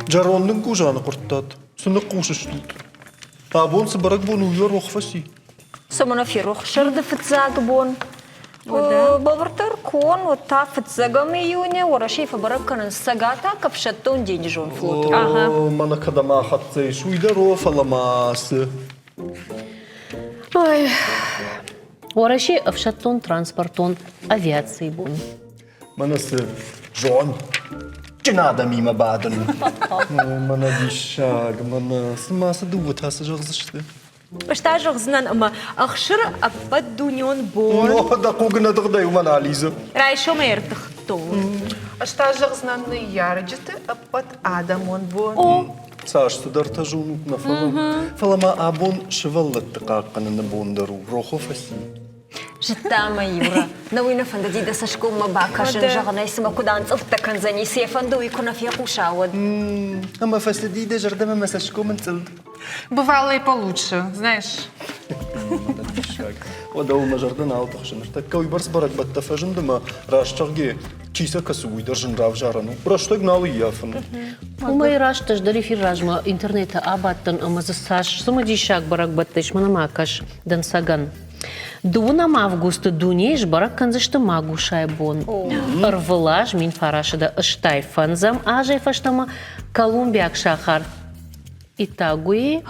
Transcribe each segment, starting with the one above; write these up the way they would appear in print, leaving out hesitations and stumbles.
Жаронның кужаны құрттады. Сұны қушыштылды. Табон сыбырак бон уйор оқфаси. Сымына фирух шырды фытзаг бон. Бавартар кон, вот та фытзагам июне, ураши фабарак канан сагата, капшаттон день жон флоту. Мана кадама хатцей шуйдаро фаламасы. Ой. Ураши авшаттон транспортон авиации бон. Манасы жон. Чинада мимо бадан. Мана дишаг, мана смаса дуват хаса жағзышты. Баштажог знан, ама ахшыр аппад дуньон бон. Но да кугна дагдай мана Ализа. Райшо мертых то. Штажог знанный ярджеты аппад адамон бон. Саш сударта жуну на фалам. Фалама абон шеваллат тақаққана на бондару. Рохо фаси. Житама Юра. Навина фандади да сашку мабака жагана исма кудан цылтакан за нисе фанду и куна фия кушауад. Ама фасади да жардама масашку мантил. Бывало и получше, знаешь. وداوما جردنا أو تخشن ارتكوا يبرس برك بتفاجن دما راشتغي كيسا كسوي درجن راف جارنو راشتغ ناوي يافن Умай рашташ дали фир ражма интернета абаттан амазасаш сумадишак барак баттеш манамакаш дан саган. Дунам августа дунеш барак канзашта магушай бон. Арвалаш мин фарашада аштай фанзам ажай фаштама Колумбияк шахар. Итагуи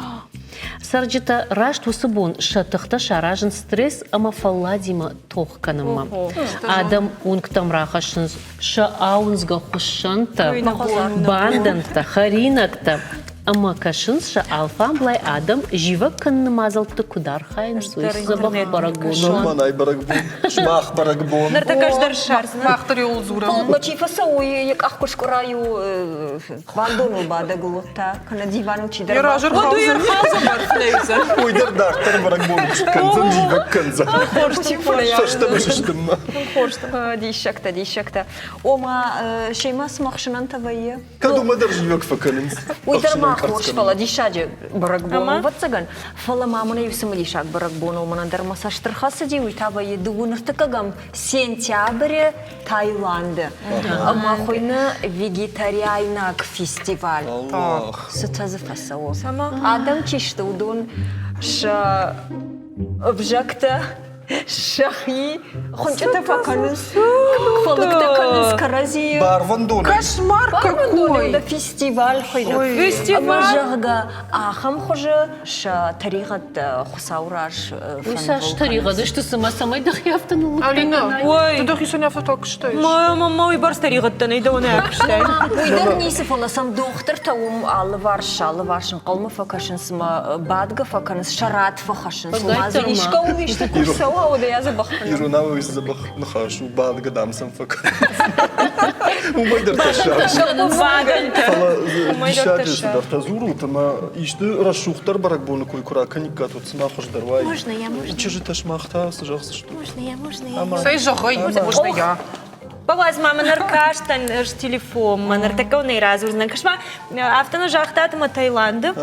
Сарджита рашт усыбон шатыхта шаражын стресс ама фалладима тохканама. Адам унктам рахашын шааунзга хушанта, банданта, харинакта. Ама кашынша алфам блай адам живак каннамазалты кудар хайм суис забах барагбон. Норманай барагбон, шмах барагбон. Нартакаждар шарсна. Махтари улзура. Бачифа сауи як ахкушкураю вандону бадагулта, кана дивану чидар. Яражыр хаузер. Ой, дартар барагбон, канзан живак канзан. Шаштама шаштама. Дишакта. Ома шейма смахшынан тавайя. Кадума дар живак факанинс. Уйдерма хош фала дишаджи барагбону ватсаган. Фала мамана юсама дишак барагбону манандар саштырхаса ди уйтаба еду нартакагам сентябре Таиланде. Ама хойна вегетариайнак фестиваль. Аллах. Сутазы фасао. Адам чиштудун ша обжакта шахи хончата факаныс фалыкта каныс карази Барвандон. Кошмар какой! да фестиваль хойна фестиваль ахам хоже ша таригат хусаураш Уйсаш таригады что самай дахяфтану. Алина, Ой. ты doch еще не только что Мой бар старигаттан ида оны акштай. уйдар нисе фала сам доктор таум алваршын қалма факашын сма бадга факаныс шарат факашын сма занишка увишта курсау да я забахтана. Ирунава из забах нахашу бад гадам сам факан. Умай дартар Фала дишаджи сударта зуру, тама ишты расшухтар барагбону кой кураканика тут смахаш дарвай. Можно я? Чижи ташмахта, сажахса что? Можно я? Сай жогой, можно я. Бабаз мама наркаштан телефон, манар такого не разу знаю. Кашма автону жахтатма Таиланды.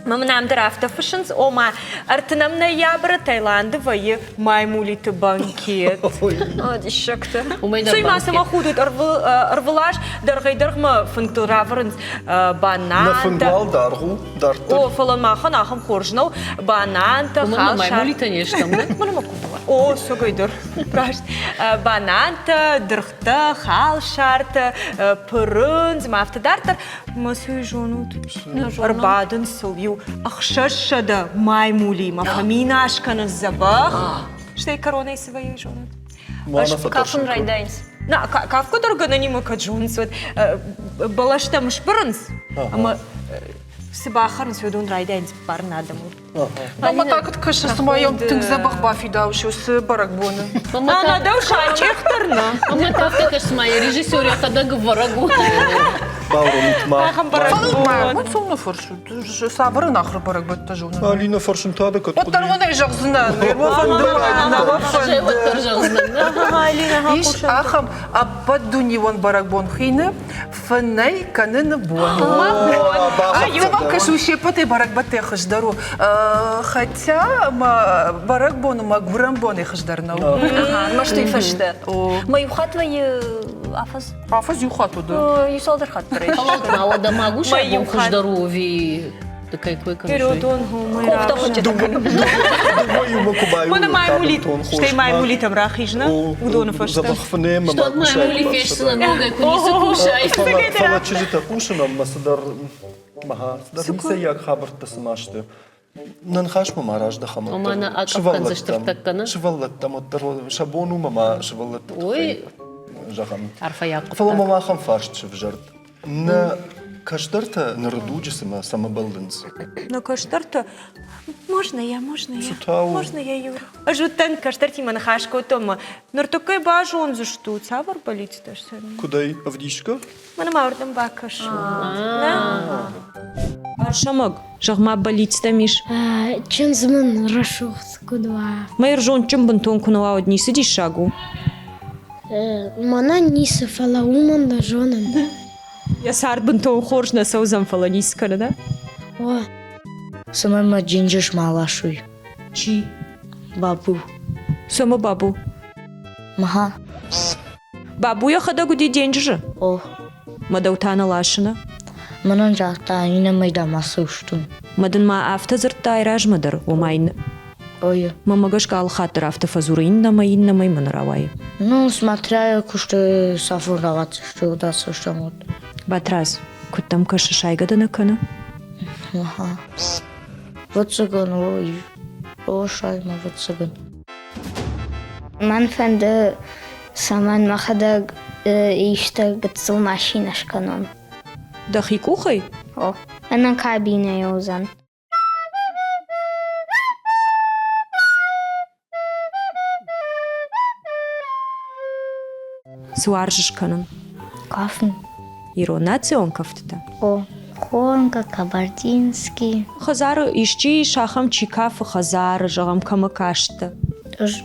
Мама нам дар автофашинс, ома артынам ноябрь Таиланды вае маймулиты банкет. Дишакта. Суйма сама худут арвалаш даргайдаргма функтураврынс На банан. фунгвал даргу, дартар. О, фалан махан ахам хоржнау бананта Маймулита нешта. О, согайдар. Прашт. Бананта, дырхта, халшарта, пырынз, мафтадартар. Масуй жону арбадын сылью. Ахшашада маймули, мафамина ашканы забах. Штай корона и своей жону. Кафын райдайнс. На, кавка дорогана не мака джонс. Балашта мышпырынс. Ама сыбахарынс ведун райдайнс барнадаму. Мама так откажешь в моем тынк забах бафи дауши с барагбона. Мама, да уж, а чехтарна. Мама тафтакаш моя режиссерия когда говорагу. باورمت ما Ахам баракбон. Ну, сумно форшу. Савры нахры барак баттажу. алина форшин тады кот Вот тарвана жагзына. Иш ахам абадуни вон баракбон хине. Фанай канен бон. Зебах кашу шепоты барак батте хаждару. Хотя баракбон магурамбон хаждарнау. ما شتي فشته ما يخاطوي عفز Афаз юхату да. يصادر خاطر Холодно, а вот да могу Мои шагом уход. здорові. Такая койка. Периодон كوفتا хумайра. خدت Мана маймулит. Штай маймулитам рахижна. Удона фашта. забахфне Что от моей улифеш на ногой куниса кушай. فلا چیزی تپوشن اما صدر مها صدر میسه یک خبر تسماشته ننخاش مماراج دخم Омана акапкан заштыртаккана. شفلت مطر شابونو ماما شفلت Ой, جخم Арфа Яков. فلا ماما خم فارشت شفجرت ن كشترت نردوج سما سما بلدنس Но каштарта. Можно я? Сутау. Можно я, Юра? Ажутан каштарти манахашка тома. Нортокай бажу он за что? Цавар болит даже. кудай авдишка Мана маурдам бакашу. Аршамаг. Жагма болит стамиш. Чем зман рашухс кудва. Майр жон чем бантон кунала одни сиди шагу. Мана ниса фала уман да жонам. Я сар бантон хоржна саузам фаланискара, да? О, Самема джинджиш малашуй. Чи? Бабу. Сома бабу. Маха. Бабу я хада гуди деньжа. О. Мадаутана лашина. Манан жахта ина майда масуштун. Мадан ма автозар тайраж мадар умайн. Ой. Мамагашка алхатар автофазурин на май манаравай. Ну, смотря кушты сафурават, что удастся, что вот. Батраз. Кутам каша шайгада на кана. Маха. Вот цыган, ой. О, шайма, вот цыган. من فند سامان مخدا ایشتا گتسل ماشینش کنم. Дахи кухай. او انا کابینه یوزن. Суаржиш канан. Кафн. Иронацион кафтата. О, Хонка, Кабардинский. Хазар ищи шахам чикаф хазар жагам камакашта. Тоже.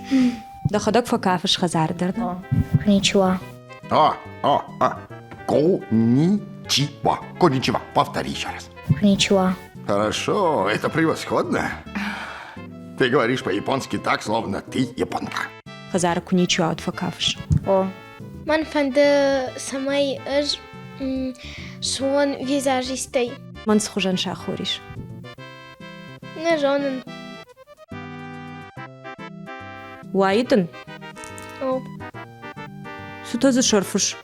Да хадак факафш хазар дарда. Ничего. Коничева. Коничева. Повтори еще раз. Ничего. Хорошо, это превосходно. Ты говоришь по-японски так, словно ты японка. Хазар куничуа от факафш. О. من فند سمای اج شون ویزاجیستی Ман схожан шахориш. نه جانن Уайден. او Сута за шарфуш.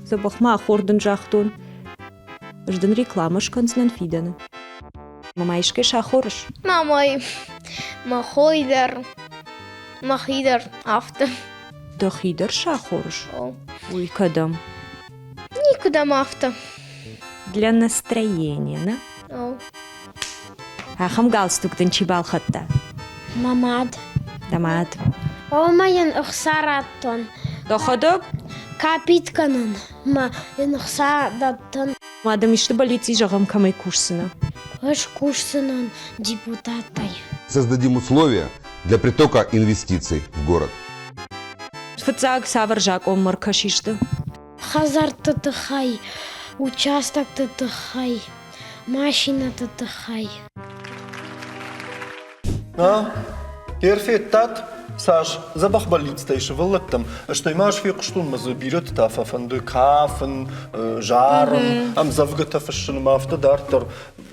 За бахма хорден жахтон. Жден рекламаш канцнан фидана. Мамайшке шахориш. مامای ما خویدر ما خیدر افت Да хидер шахориш. او Уй, кадам. نیکدام افت Для настроения, да? او Ахам галстук денчибал хатта. ماماد. Дамат. او ما ين اخساراتون. Да хадак. Капит канон. Ма ين اخساراتون. Мадам иште болицы жагам камай курсына. Эш кушсенон депутатай. Создадим условия для притока инвестиций в город. Фацаг саваржак омар кашишты. Хазар татахай. Участок татахай. Машина татахай. يرفي تات ساش زبخ بليت ستيش فلتم اشتي ماش في قشطون مزبيرت تافا فند كافن جارن ام زفقة فشن ما افتدارتر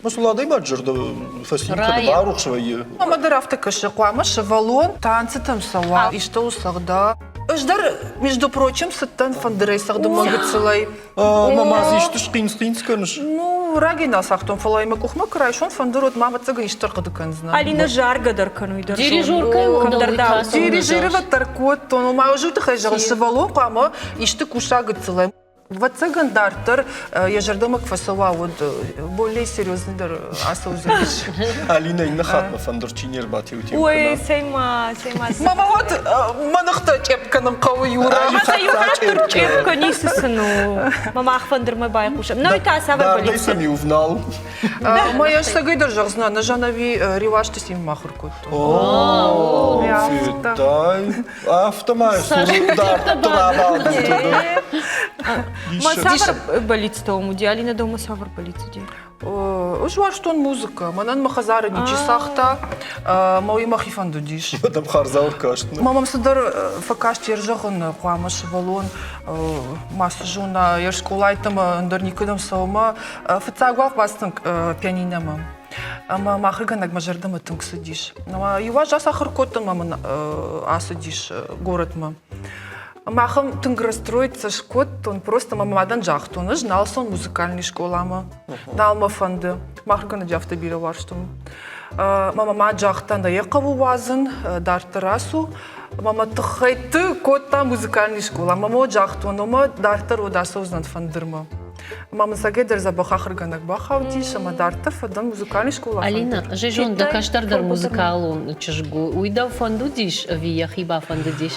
ما شاء الله دايما جرد فسيم Рая. كده باروخ شوية Мама дыравта каши куама шевалон, танцы там сала, и что усагда. Ждар, между прочим, саттан фандерейсах до магацелай. ماما زيش تشقين سقين سكنش Ну, рагина сахтон фалайма кухма крайшон фандерот мама цыга иштарка дыканзна. Алина жарга даркану идар. Дирижерка Дирижировать таркот, то ну маю жуты хайжар шевалон куама ишты кушага целай. Вот цыган дартер, я жардама квасова, вот более серьезный дар асаузелиш. Алина инна хатма фандорчинер батиути. Ой, сейма. Мама, вот манахта чепканым кавы юра. Маса юра чепка нисысыну. Мама ахфандыр май бай кушам. Ну и та савар Да, дай болится. сами узнал. Моя сагай держах зна, на жанови риваш ты сим махр кот. О, фитай. Автомай, дартер траба. Масавар болится тому, Алина дома савар болится. Ужвар что он музыка, манан махазары не часахта, мои махифанду диш. Там харзаур кашт. Мамам садар факаш тержахын куамаш валон масжуна ершкулайтам андерникудам саума фацагвах бастын пианинама. Ама махрыганак мажардам атым ксадиш. Юва жас ахыркоттан маман асадиш городма. Махам тынграстроится шкот, он просто мамадан жахт, он знал сон музыкальной школама, налма фанды, махргана джафта бира варштум. Мама джахтан да якаву вазен, дар терасу, мама тхайты котта музыкальной школа, мама джахту, но дартер удаса узнат фандырма. Мама сагедер за бахахрганак бахавди, шама дартер фадан музыкальной школа. Алина, жежон да каштардар музыкалун чыжгу, уйдав фанду диш, вия хиба фанду диш.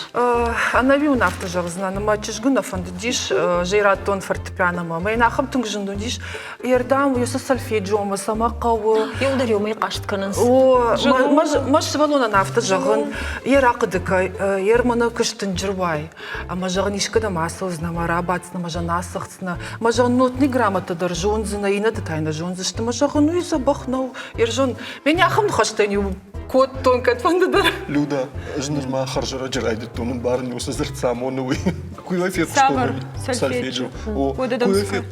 Она вил нафта жарзна, нама чыжгу на фанду диш, жейратон фортепиано мама, и нахам тунгжунду диш, ердам, юса сольфеджио, ма сама каву. Юлдар юмай кашт кананс. О, маш швалона нафта жагын, ерақыдыка, ермана кыштын жырвай, а мажагын ишкада масовзна, марабацна, мажанасахцна, мажагын нотный грамотадар жонзына, и на тайна жонзы, что мажагын уй забахнау, ержон, меня ахам хаштаню, кот тонко отфандадар. Люда, жнырма харжара джарайды тонун барын усы зырцамоновый. Куй эффект Савар, что сольфеджио. О, Куй куй эффект.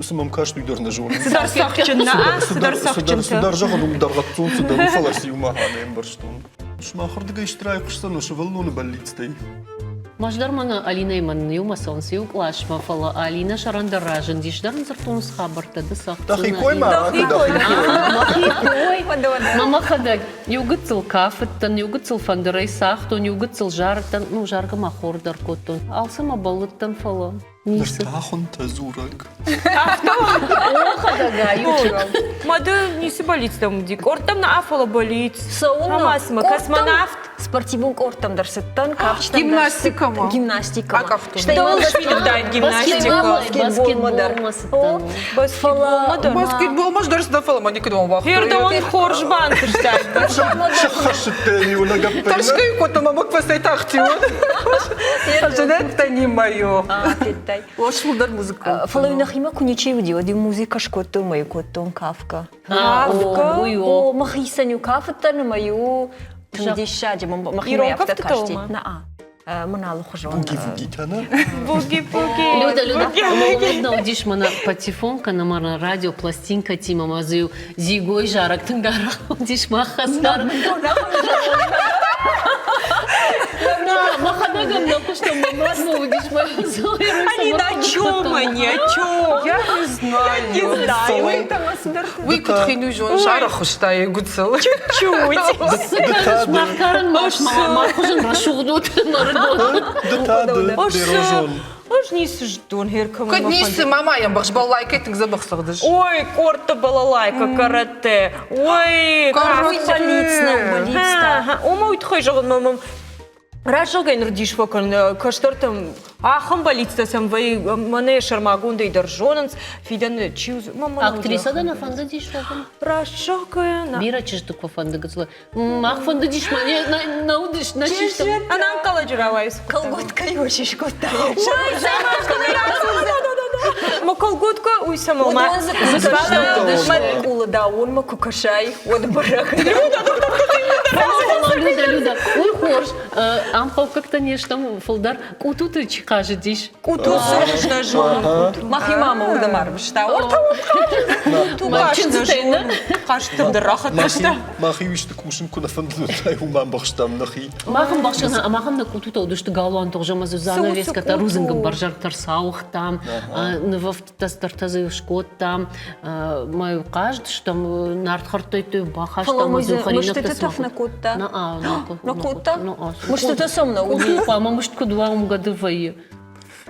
Самым кашту идар на жон. Сыдар сахчынна, сыдар сахчынта. Сыдар жағын ударғатсон, сыдар уфаласи умаханы эмбарштон. Шмахырдыга иштирай кушсан, ушы волнуны болицтай. Маждар мана Алина иман юмасон сиук лашма фала Алина шарандар ражен дишдар нзартун схабарта да сахтына. Дахи кой ма, Махикой. Мама хадак. Югыцыл кафыттан, югыцыл фандырай сахтон, югыцыл жарыттан, ну жарга махордар коттон. Алсама балыттан фала. Нисы. Ныртахын тазурак. Охадага, ючурал. Мады нисы болится тому, дик. Ортам на афала болит. Мамасыма, космонавт. Спортивный ортам дарсыттан, капчтан Гимнастика ма. Гимнастика. А как то? Что Швидов дает гимнастику. Баскетбол масыттан. Баскетбол мадар. Баскетбол маш дарс да фала, мани кидом вахту. Ерда он хоржбан тыштайт. Шахашыттен юнагаппайна. Таршкай кота мама квасай тахтион. Ажанетта не моё. Питай. Лошулдар музыка. Фалавинахима куничей видео, ди музыка шкотто мою коттон кавка. Кавка? О, махисаню кафтан мою. Дишаджи, махима яфта кашти. На а. Манало хожон. Буги-буги тана. Буги-буги. Люда, молодно удиш мана патефонка на мана радио пластинка тима мазую зигой жарак тынгара удиш махасар. Махадагам на что мамадно удиш мазую. Они на чем они, о чем? Я не знаю. Не знаю. Вы кутхину жон жара хуштай гуцел. Чуть-чуть. Сыкаш махкаран махужин рашугнут мардон. Дытады дерожон. Аж не сждун, Герка. Каднисы мама я бахшбал лайкай так забахсагдыш. Ой, корта балалайка, карате. Ой, Болицна. Ома уйтхай жағын мамам. Ражылгайн рдиш вакан, каштартам ахам болится сам вай мане шармагунда и держонанс фидан чиуз. Актриса да на фанда диш вакан. Ражылгайн. Бира чештуква фанда гацла. Мах фанда диш мане наудиш на чештам. Анан каладжиравайс. Колготка ёшиш кота. Ой, Ма колготка, уй сама. Кула да, он ма кукашай, он барак. Люда, ой хорш, ампал как-то нештам фолдар кутуты чикажи диш. Куту сырышна жон. Махи мама урда марбышта. Орта Ту кашна жон. Каштым да рахат кашта. Махи вишты кушын куна фандылытай уман бахштам нахи. Махам бахшана, а махам на кутута удушты галуан тогжама зузана веската рузынгам баржар тарсаух там, в тастартазы шкот там, мою кажд, что нартхартойты бахаш там зухаринок тасмаху. На кута? Может, это сам на уди? Мама, может, куда годы вои.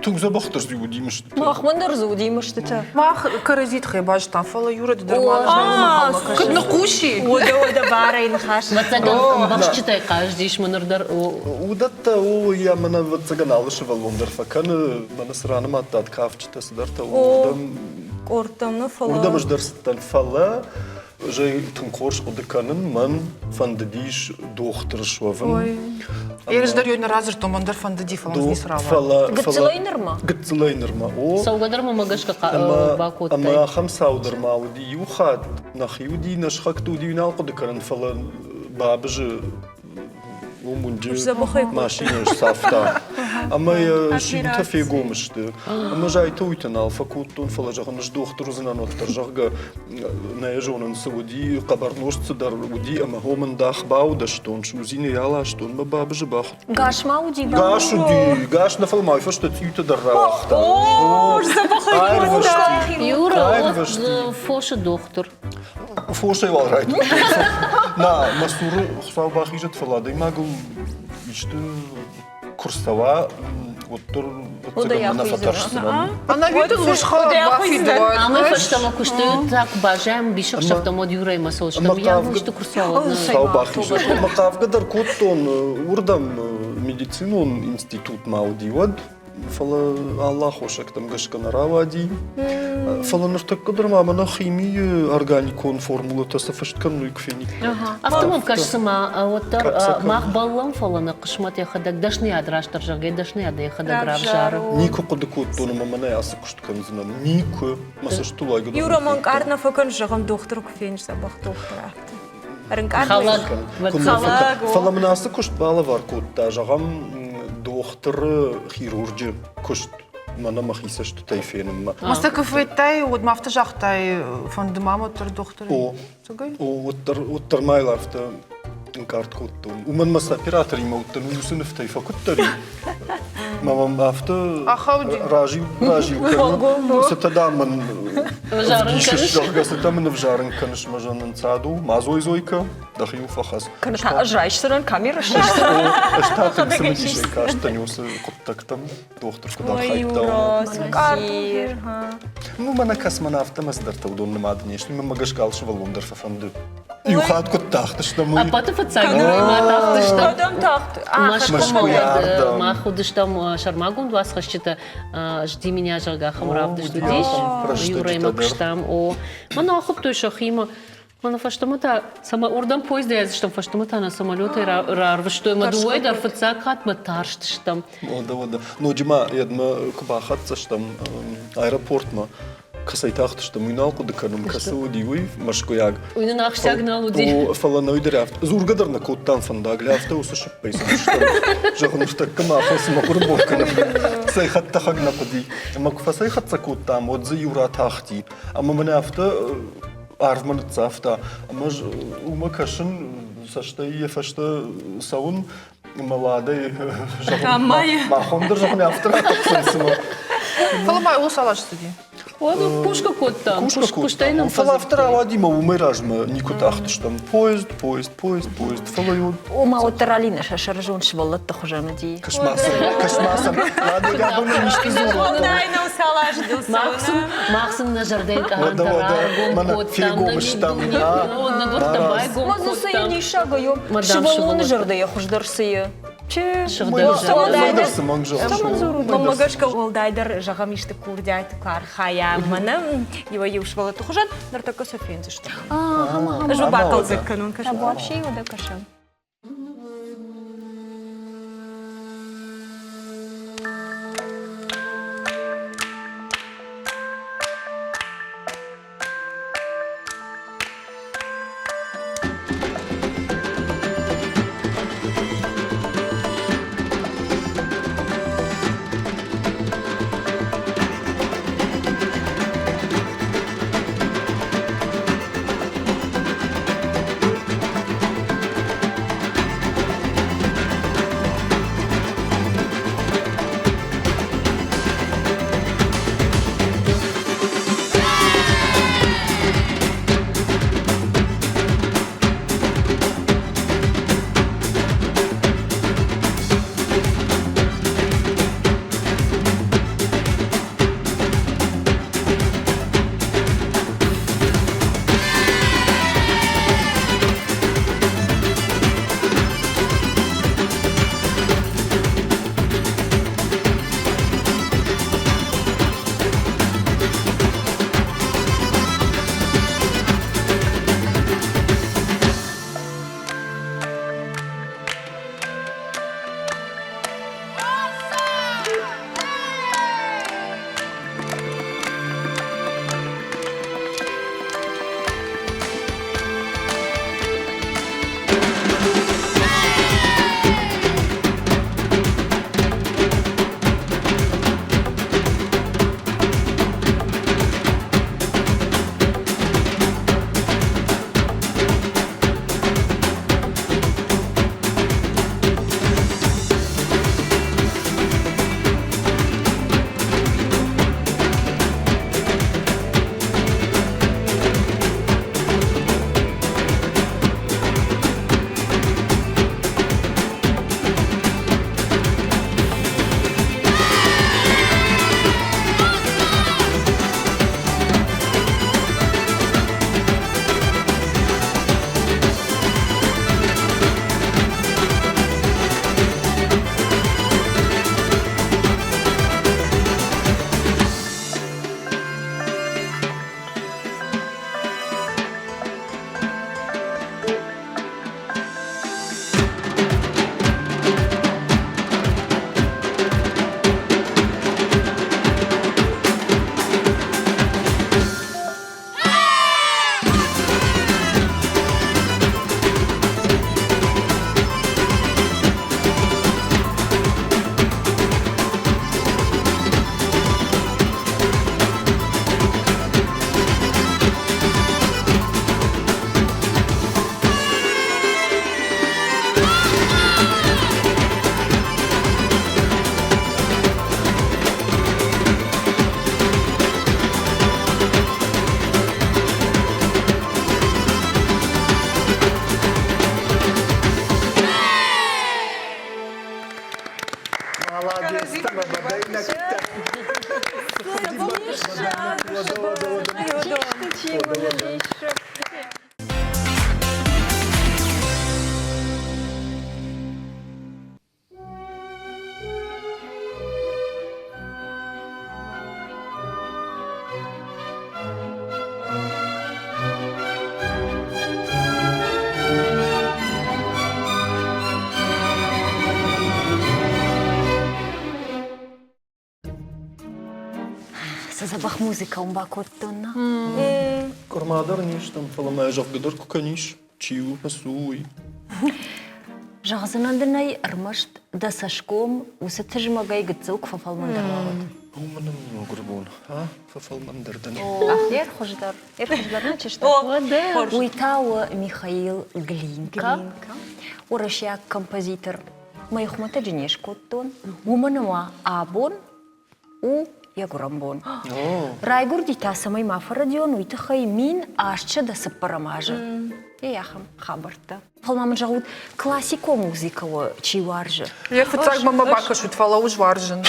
Тугза бахтар зюди мышт. Махмандар зуди мыштыта. Мах каразит хебаш там фала юра дерман. Кыт на куши. Ода барайн хаш. Ватсаган бахчитай каждый шманардар. Удатта о я мана ватсаган алышы валвондер факаны мана срана маттат кафчита сдарта удам Ортамны фала. удам ждарстан фала же тынкорш удыканын ман фандадиш доктор швавын. Ереждар юйна разыр томандар фандadi falan не срава. Фала Гыцлайнырма? Гыцлайнырма. О Саугадар мамагашка бакот. أما خمسة ودر ودي يوخاد نخيودي نشخك تودي نالقد كرن فلا بابج ومنجي ماشينة صافتا أما يا شيء تفي قومش أما جاي تويتنا الفكوتون فلا جاك نجدوخ تروزنا نوتر جاك نيجون نسودي قبر نوش تصدر ودي أما هو من داخ باودشتون شو زيني يلا شتون ما بابج باخت Гаш мауди ба. قاش ودي قاش نفل ما يفشت تيوت دراخت Юра, фоша доктор. Фошай валрайт. На, масуры хсау бахижет фалады магу ишты курсова оттор на фатаршсынан. Она видит лушха бахидва. А мы фоштама кушту так бажаем бишок шафтамод Юра и масол, что я мышты курсова. Хсау бахижет. Макавгадар коттон урдам медицинун институт маудивад. Фала Аллах хошак там гашкана равади. Фала нартак кадар мамана химия органикон формула тасафашткан луйкфеник. Автомат кашсыма, оттар махбаллам фалана кышмат яхадак дашны адраштар жагай дашны ада яхадак гравжары. Нико кадакоттон мамана ясы кушткан знам. Нико масаштулагы. Юра манк арна факан жагам доктор кфенш сабах доктор. Халак. Фала манасы кушт бала вар котта жагам доктор хирурги кушт мана махисаш тайфенем. Мастаков тай от мафта жахтай van de mama ter dochter. О, оттар майлафта карт коттон. Уман мас оператор има оттан уюсын фтай факуттари. Мама мафта ражи. Сатадаман Сатадаман в жарен канш мажанан цаду, мазой зойка, дахил фахас. Каната ажрайшсыран камера шиш. Штатым самодишей каштанюсы коттактам доктор куда хайптау. Ну мана космонавта масдарта удон маднеш, ми магашкалшы валондер фафанды. Юхат коттахты что мы. А потом фацаган матахты что. Адам тахт. Машкомолад, махудыш там шармагун вас хащита жди меня жага хамравды ждудиш. Юра и макштам о. Мана ахуп той шахима. Мана фаштамата сама урдан поезда языштам фаштамата на самолёты рарвыштой мадуой дар фацакат матарштам. Ода. Ну джима ядма кубахатсаштам аэропортма. Касайтахт что мы налку деканум касуди уй машкояг. Уйна нахсягнал уди. О фалана уйдеряфт. Зургадар на коттан фандагляфта усушып пейсам что. Жагнуштак камахос макурбокана. Сайхат тахагна пади. Макфасайхат цакоттам от за юра тахти. Ама манафта арвман цафта. Ама умакашин сашта и фашта саун молодой жагн. Махондер жагн автора таксенсима. Фаламай усалаш студи. Ода пушка коттам. Пуштайнам Фала втора вадима умыражма никутахты что поезд. Фалают. Ома оттаралина шашаржон шваллатта хужана ди. Кашмасан. Ладно, я думаю, нишки зуру. Дайна усалаш дилсана. Максим на жарден кахантара гом коттам на виду. На дортабай гом Мазу сыя коттам. не шагаю. Швалон жардая хуждарсыя. Че? Мойдерсы мангжал. Мамагашка олдайдар жагамишты курдяйт кархая манам его юшвала тухужан нартака софензи что. Жубакал заканун каша. Вообще его да каша. Сабах музыка он бакоттона. Кармадар ниш там фаламая жавгадар куканиш. Чиу пасуй. Жағзынандынай ырмышт да сашком усы тыжмагай гыцылк фафалмандарлават. Уманым ногрбон, а? Фафалмандырдан. Эр хождар чешта. Уйтау Михаил Глинка. Урашьяк композитор. Майхмата джинеш коттон. Уманама абон у ягурамбон. Райгур дита самай мафарадион уйтахай мин ашча да саппарамажа. Яхам хабарта. Фалмамын жағуд классико музыкаво чиваржы. Я фацак мама бака шут фала уж варжен.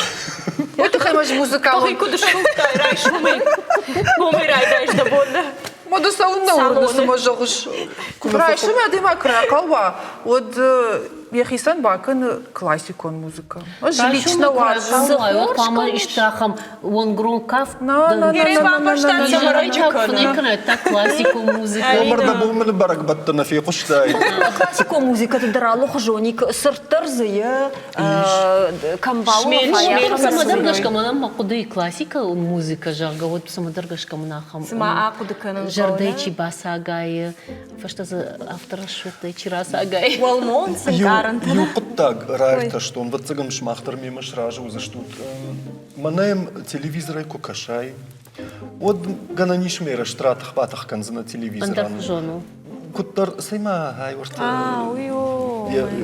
Вот ты хаймаш музыка. Тохай куда шуттай, райш умей райдайш да бонда. Мода сауна урда самажагыш. Райшу мадыма кракалва. Вот яхисан бакын классикон музыка. Лично варжен. Вот пама иштахам вон громкав. Герей бамбаштан самарайчакона. Так классику музыка. Омарда бумын барак баттана фи куштай. Классико музыка тыдыралы хожоник сырттыр зые камбалу Шмель самадаргашка манам макуды классика музыка жарга вот самадаргашка манахам. Сма акудыканын. Жардайчи басагай. Фашта за автора шутай чирасагай. Уалмон сынгарантана. Юқыттаг райта, что он ватсагам шмахтар мимо шражу за что манаем телевизоры кукашай. Вот гананиш мера штрат хватах канза на телевизор. Жону. Куттар сайма хай орта.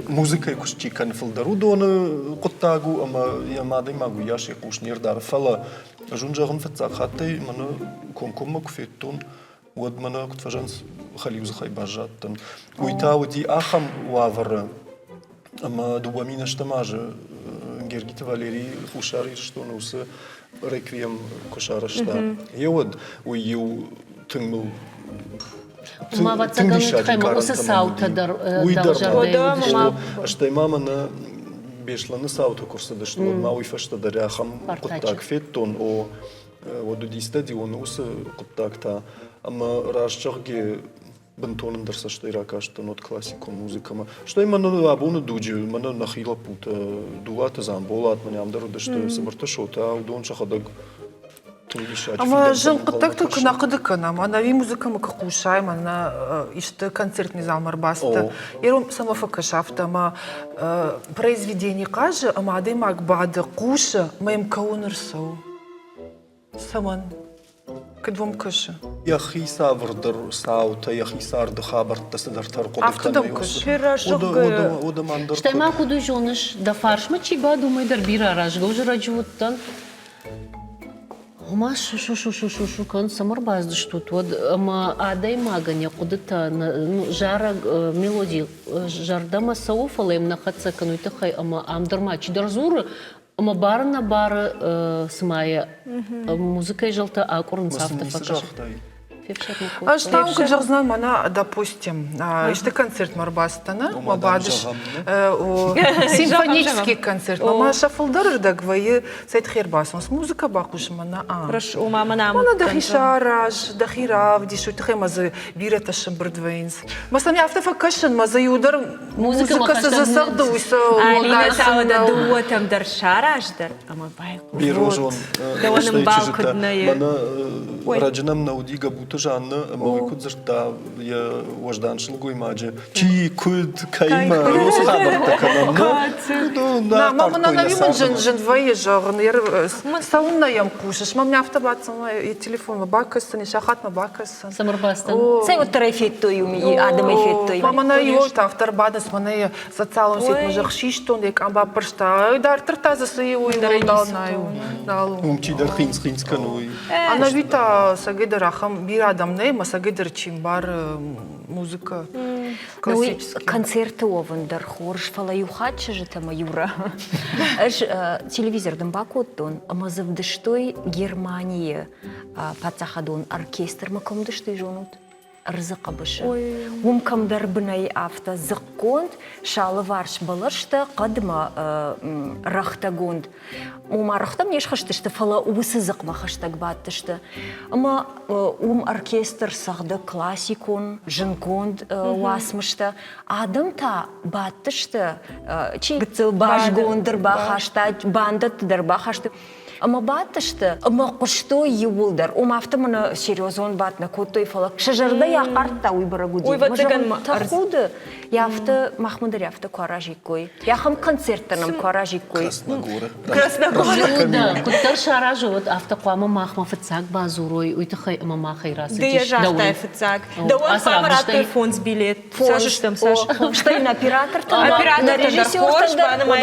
Музыка и кушчи кан фалдару доны куттагу, ама ямадай магу яши кушнир дар фала. Жунжагын фатсак хаттай мана комкома куфеттун. Вот мана кутфажанс халиуз хай бажаттан. Уйтау ди ахам уавара. Ама дуамина штамажа. Гергит Валерий хушари что нусы реквием кушара шта. И вот уйю тынгмыл. Мама цаган хайма усы саута дар жардайу. Что мама на бешла на саута курса да что мауи фашта даря хам куттак феттон о вот ди стадион усы куттак-та. Ама рашчарги бентонен дърса ще иракашта нот класико музикама. Що има на абуна дуджи, мана нахила пута дуата замболат, маням дару да ще събърта шота, удон шахадаг. Ама жълкатак тук накъдъкана, ама нави музика ма какушай, ма на ишта концертни зал марбаста. Ером сама факашафта, ама произведение каже, ама да има акбада куша, ма им каунърсал. Саман. Къдвам къша. Яхи савърдър саута, яхи сарда хабарта се дъртар кодъктана юса. Ода мандър. Ще малко да жонаш да фаршма, че ба думай дърбира ражга, уже раджуваттан. Ама шу кан самар баз защото ама адай маганя кудата жара мелодия жардама сауфалем на хатса кануйта хай ама амдърма чи дързура. Ама бара на бара смая музыка и желта аккорн савта факаш. Штам куджарзнан мана, допустим, иште концерт марбастана, мабадыш симфонический концерт. Мама шафылдар дагвае сайт хербасон с музыка бакуш мана. Прош у мама нам. Мана дахишараж, дахирав, дишут хемазы бирата шамбрдвейнс. Масами автофакашен мазы юдар музыка се засардуйса. Алина сава да дуотам дар шараждар. Ама байку. Бирожон. Да оным балкодная. Мана раджанам наудига бута Жанна, мой зашта я вождан шелгу имаджи. Чи куд кайма росхабар таканам. На мама на навиман жен двое жарн ер сауна ям кушаш. Мам не автобатсам и телефон бакасан и шахат бакасан. Самарбастан. Сей вот трафетто юми адам эфетто. Мама на его автор бадас мана социалом сет мужах шиштон дек амба пршта. Дар трта за своего и дал наю. Дал. Умчи дар хинс кануй. Она вита сагидарахам бирадам не масагидер чимбар музыка классическая. Концерты овандар хорш фала юхача же там юра. Аж телевизор дамбакоттон амазавдыштой Германия пацахадон оркестр макомдыштой жонут. Рзыка бышы. Умкамдар бынай авто зыкконд, шалы варш балышты, қадыма рахтагонд. Ума рахтам неш хаштышты, фала уысы зыкма хаштаг баттышты. Ама оркестр сағды классикон, жынконд уасмышты. Адам-та баттышты, чи гыцыл башгондыр ба хаштать, бандат дыр ба хашты. Ама батышты, ама кушто юлдар. Ама автомана серьезон батна котой фалак. Шажарда я карта уйбарагуди. Ой, вот цыган тахуды. Я авто Махмудар авто каражикой. Я хам концертаном каражикой. Красногоры. Да, куттар шаражу вот автоқуама махма фыцак базурой, уйтахай мамахай расы. Да я жахтай фицак. Да он памаратный фонд билет. Саша, что там, Саша? Что на оператор? Оператор режиссер,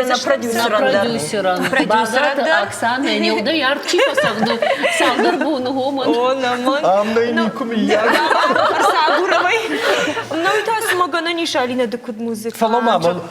на продюсера. Багат Оксана, не удаяр чипа сагдар буну гоман. Он, аман. Амна не кумия. Сагуровой. Ну и та смогана не шалина докуд музыка. Фаломама,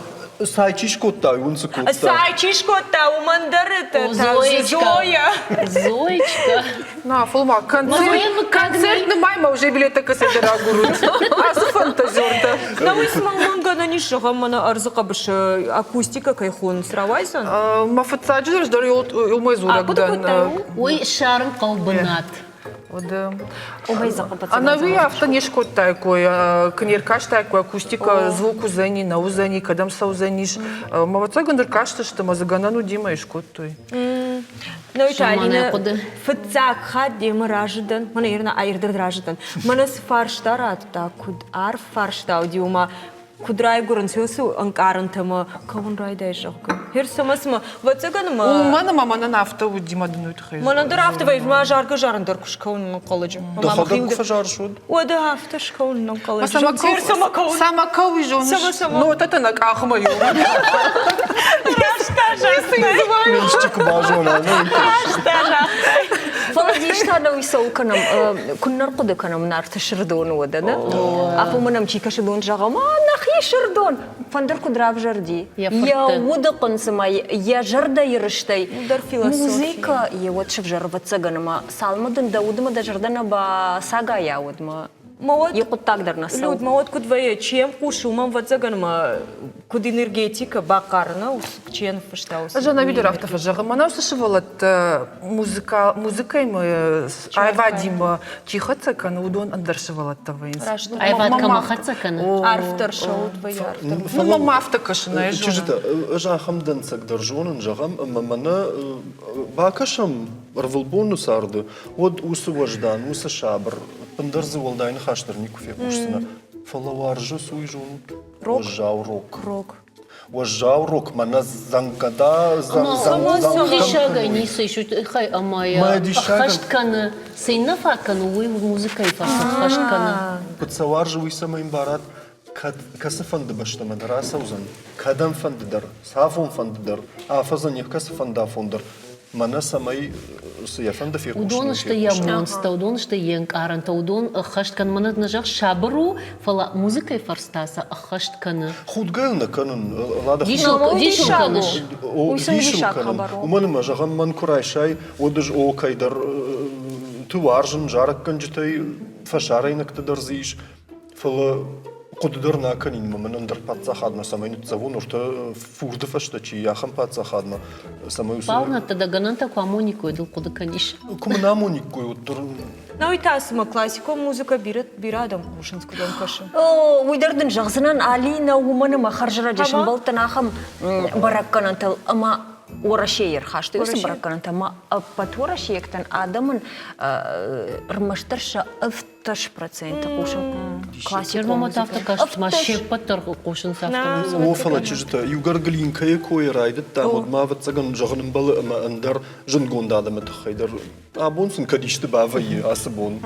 сайчишко та, унцеко та. Сайчишко та, у мандарыта. Зоечка. Зоечка. На, фулма, концерт на майма уже билеты касседера гурут. А с фантазерта. Ну мы с мамой гана не шагам, мана арзака баш акустика кайхон сравайсан. Мафацаджи ждар илмай зурагдан. Ой, шарм калбанат. А нави авто нешко такой, книркаш такой, акустика, звук узени, на узени, кадам са узениш. Маваца гандеркаш, что мазагана ну дима и шкотой. Ну и Алина, фицак хади мараждан, мана ирна айрдар раждан. Мана сфарштарат та куд ар фарштау диума. Кудрай гуран сюсу анкарантама кавун райдайшак. Херсамасма вацаганма. Мана мама на нафта у дима днует хай. Мана драфта вей ма жарга жарандар кушкаун колледжем. Да ходок фажаршуд. Ода хафта шкаун на колледж. Сама кау жон. Ну вот это на ахмаю. Меньшчик бажона. فلاديشتا نوي سو كنم كنا نرقد كنم نار تشردون ودنا أفو منام شيء كشدون جاغا ما نخي شردون فندر كدراب جردي يا ودقن سماي يا جردا يرشتي موسيقى يا واتشف جربت سجنما سالمدن داود ما دجردنا بساقا يا ود ما يقول تقدر نسوي Люд, мод куд вая чем кушумам вацаганма куд энергетика бакарна чем фаштаус. Жана видер автофажага. Мана услышивалат музыкой мы айвадим чихацакан удон андаршивалат таваинс. Айвад камахацакан. Арфтер шоу двояр. Ну мама автокашина и Чижита, жахам дэнцак даржонын жагам, мамана бакашам рвылбону сарды. Вот усы вождан, усы шабр. Пандарзы волдайны хаштарник уфе кушсына. Фалаваржы суйжун. Вожжау рок. Рок. Вожжау рок. Мана занкада Дишага не слышу, хай амая. Хашткана. Сейна факана, уй музыка и хашткана. Пацаваржы уйса моим барат. Касы фанды башта мадара саузан. Кадам фанды дар. Сафон фанды дар. Афазан ех касы фанда фондар. Мана самай сыяфан да фиркушны. Удон что я монста, удон что янг аранта, удон хашткан манат нажах шабру, фала музыка и фарстаса, хашткана. Худгална канун, лада дишуканыш. Дишуканын. Уманы мажагам ман курайшай, одыж о кайдар туваржын жарак канжытай фашарайнак тыдарзиш. Фала قدر ناكنين من اندر باتزا خادنا سماين تزون ورتا فورد فشتچي яхам патса хадна самаю Пауна тада гананта куамонику идул куда каниш. Кумнамонику утур. Ну и та сама классика музыка бирадам кушинску дом каша. О, уйдерден жагзынан Алина уманы махаржара жашын балтанахам баракканантал ама Орашеер хашты үсі бараккананта ма патурашеектен адамын рмаштырша 50% кушын классика музыка. Автокаш машек паттар кушын сафтарым. О фала чижта югар глинкая кой райдет там ма ватсаган жагным балы ама андар жынгонда да мэтхайдар абонсын кадишты бавай асыбон.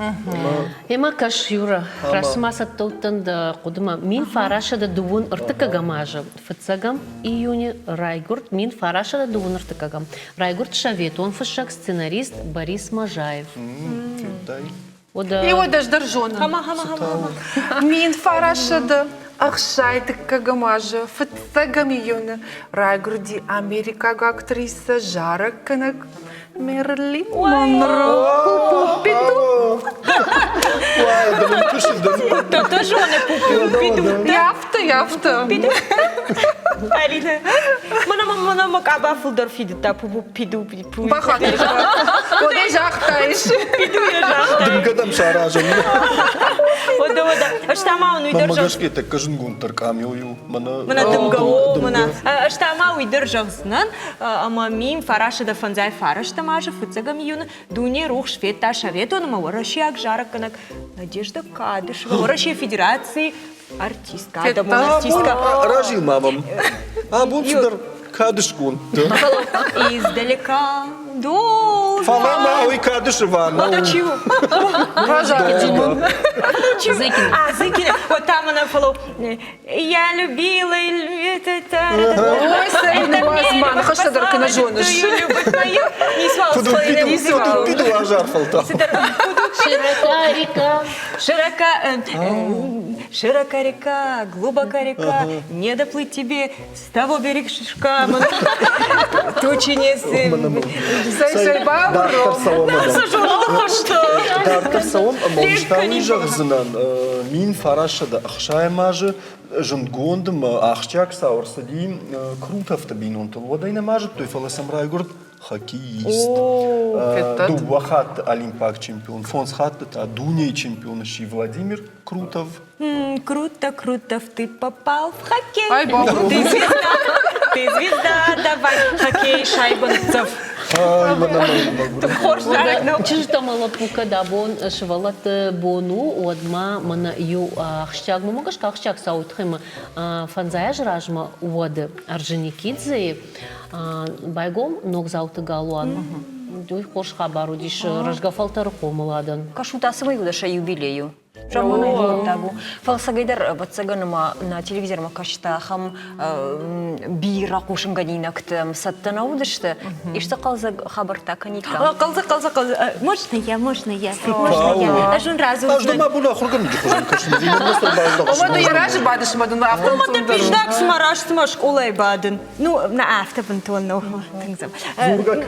Ема каш юра расмаса толтан да кудма мин фараша да дувун ыртыка гамажа фатсагам июне Райгурт мин фараша да дувун ыртыка гам Райгурт шавет он фашак сценарист Борис Можаев. И вот даже даржона. Мин фарашада ахшайты кагамажа фатсагамиюна Райгурди Америка актриса Жара Канак Мерлин Монро. Это тоже он пупил. Я авто яфта. Алина, мана макаба фулдар фидта пиду. Бахатыш. Ода жақтайш. Пиду я жахта. Дымгадам шаражым. Ода. Штама он уйдержал. Мамагашке так кажын гунтар камёю. Мана дымгао, мана. Штама уйдержал знан, ама мим фараша да фанзай фараш тамажа фуцагам юна. Дуне рух швета шавето, но маварашиак жараканак. Надежда Кадышева, Российской Федерации, артистка. Артистка. Ражил мамам. А бунцудар Кадышгун. Издалека до... Фалама ой Кадышева. Вот чего? Зыкин. Зыкин. Вот там она фоллоу. Я любила... Ой, Саина Базман, хаштадар канажоныш. Любовь мою. Не свал. Не свал. Пиду ажар фалта. Широка река. Широка река, глубока река, не доплыть тебе с того бережка. Тучи не Сайшайба Дартар салом амалыштаны жағзынан мин фарашада ақшаймажы жындгондым ақчак сауырсадим крутовты бинонтыл. Водайна мажы той фаласам райгурд хоккеист. Дуахат олимпак чемпион. Фонсхат Дуней чемпион ши Владимир Крутов. Круто, ты попал в хоккей. Ай, бабу. Ты звезда, давай, хоккей, шайбанцев. Ай, мана Хорш жарак, но... Чижта малапука да бон швалат бону одма мана ю ахштаг мамагаш ахштаг саутхема фанзая жражма уоды Орджоникидзе байгом ног зауты галуан. Дуй хорш хабару диш рожгафалтар комаладан. Кашутасывай удаша юбилею. Жамана его табу. Фалсагайдар батсаганыма на телевизорма кашта хам бира кушанганина ктам саттана удашты. Ишта қалза хабарта каника. Қалза. Можно я? Ажун разу. Аждама була хурган жухужан кашын. Омада яражы бадыш мадан Ты пиздак смараш смаш улай бадын. Ну, на автопантон, ну.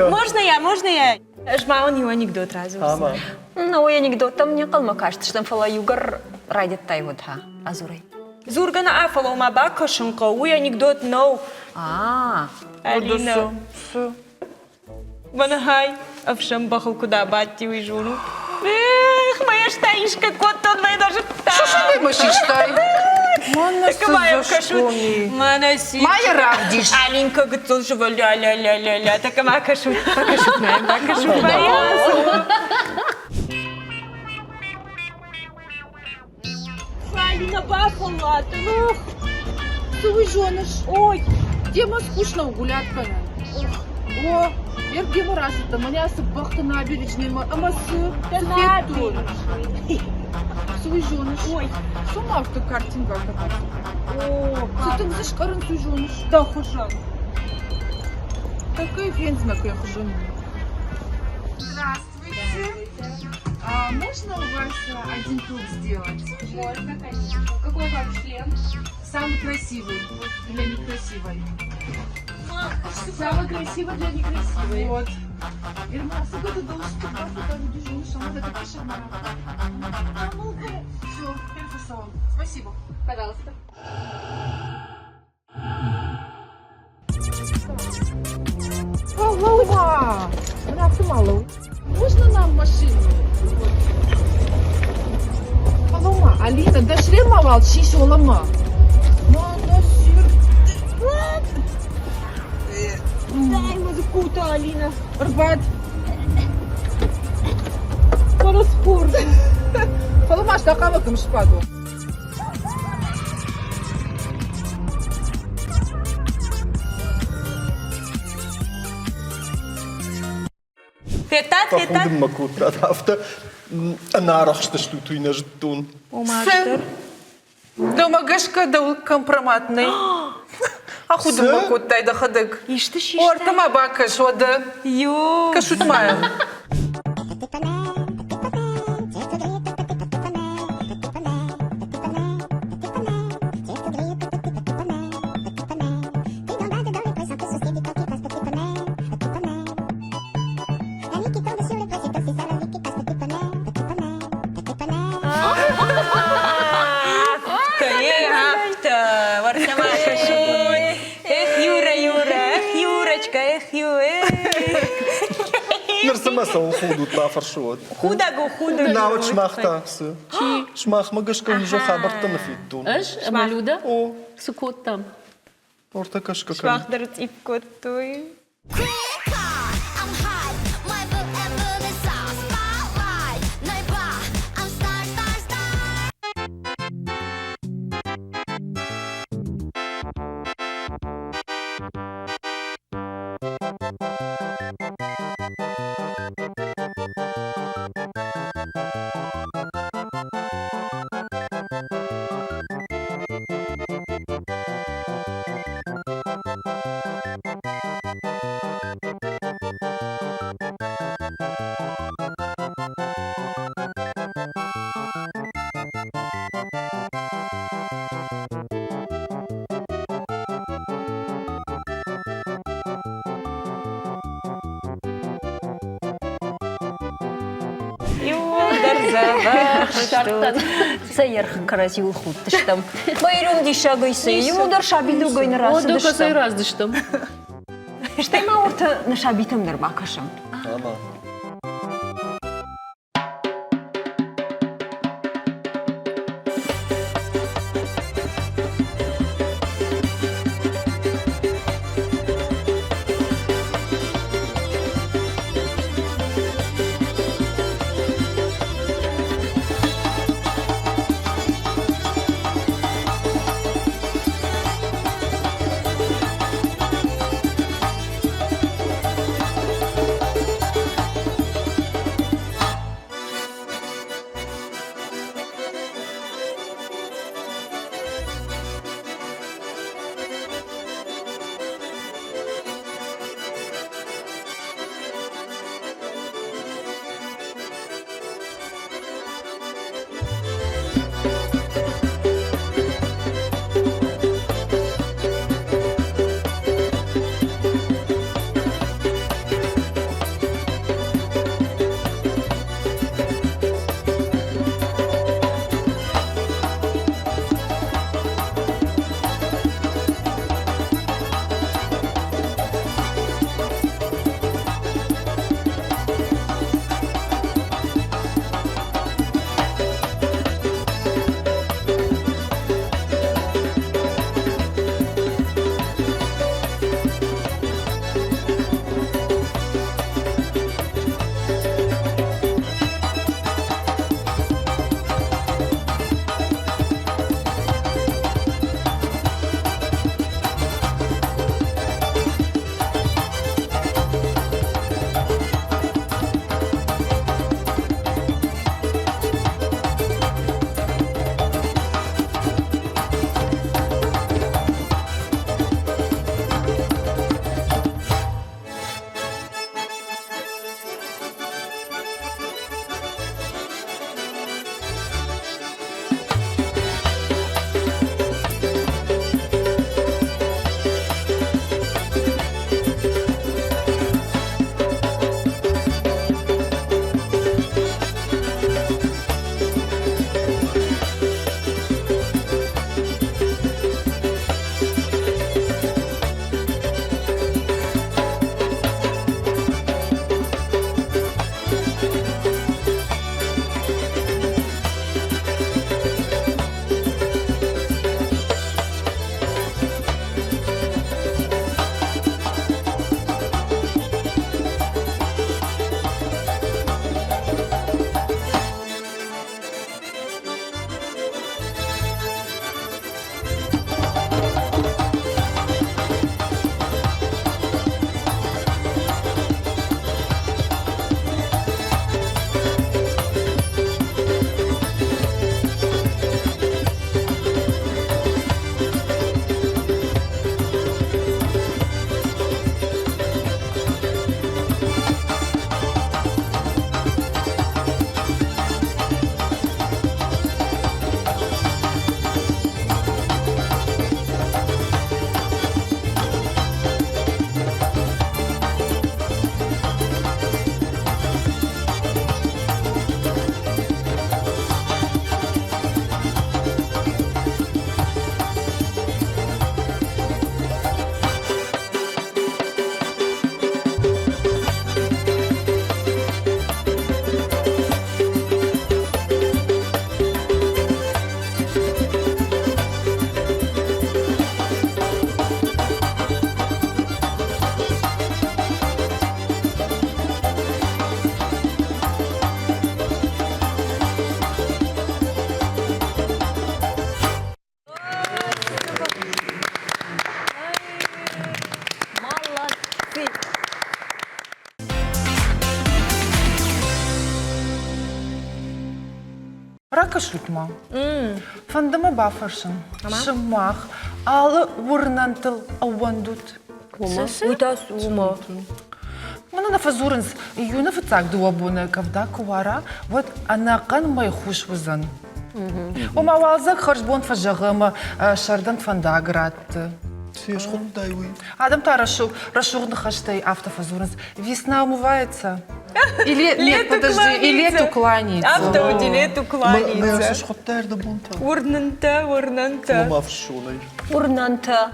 Можно я? Жма у него анекдот разу. Ну, ой, анекдотом мне қалма кажется, что фала югар райдет тай вот ха, азурай. Зургана афала ума бака шынка, уй анекдот но. Алина. Ванахай, авшам бахал куда бати уйжуну. Эх, моя штанишка, кот он моя даже та. Что ты машиштай? Такая кашу. Майя равдиш. Алинка готов живо ля-ля-ля-ля-ля. Такая кашу. Покашу моя. Алина бафала, ну. Ты женыш. Ой. Тема скучно гулятка. О, Ергема разыта, меня сыбахта набережной, амасы. Свой женыш. Ой. Сама что картинка какая-то. О, ты там зашкарен свой женыш. Да, хужан. Такая фензна, какая хужан. Здравствуйте. Можно у вас один тур сделать? Можно, конечно. Какой вам член? Самый красивый для некрасивой. Самый красивый для некрасивой. Вот. Ирма, сыграй до уступа, там дежурный шаман, это кошмар. Все, перфекцион. Спасибо. Пожалуйста. Малыма! Мало. Можно нам машину? Малыма, Алина, да шлем мавал, шишо лама. Дай музыку-то, Алина. Рбат. Параспорт. Малыма, что каваком шпаду? Фетат. Пахудым макут атафта. Анарахшта штуту и наждун. Умаштыр. Домагашка да компроматный. А худым макут тай да хадык. Ишты шиштай. Ортама бакаш вода. Ё. Кашутмаю. سو خودو تافر شوت Худагу, худагу. نعود شماخ تاكسي شماخ ما قش كون جو خبرتنا في الدون ايش مولوده او سكوت تام ورتكش كان Швахдер типкотуй. Юлдар завахшту. Сәйер красивый худ тыштым. Байрум дишагайсы, юлдар шабиду гайны о расы дока сай дыштым. раз дыштым Штайма орта на шабитымдыр бакышым. اما шутма. Фандама бафаршын. Шымақ. Алы урнантыл ауандут. Уйтас ума. Мана на фазурынс. Юна фацак дуабуна кавда куара. Вот анакан май хуш вызан. Ома валзак харжбон фажагыма шардан фандаграт. Сеш хундай уй. Адам та расшугны хаштай автофазурынс. Весна умывается. Или, нет, подожди, и лету кланяется. Автоуди лету Сеш кланяется. хундай да бунта. Урнанта. Мав шунай. Урнанта,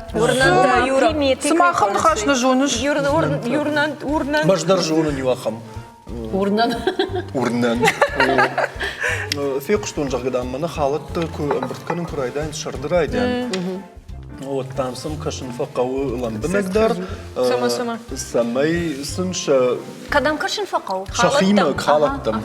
Юра. Смахам хашна жонуш. Урнант. Баждар жуна нюахам. Урнан. Урнан. Фек штун жагдан мана халат амбыртканын курайдан шардырайдан. Вот там сам кашын фақауы ламбынагдар. Сама. Самай сынша Кадам кашын фақау. шахима халаттам.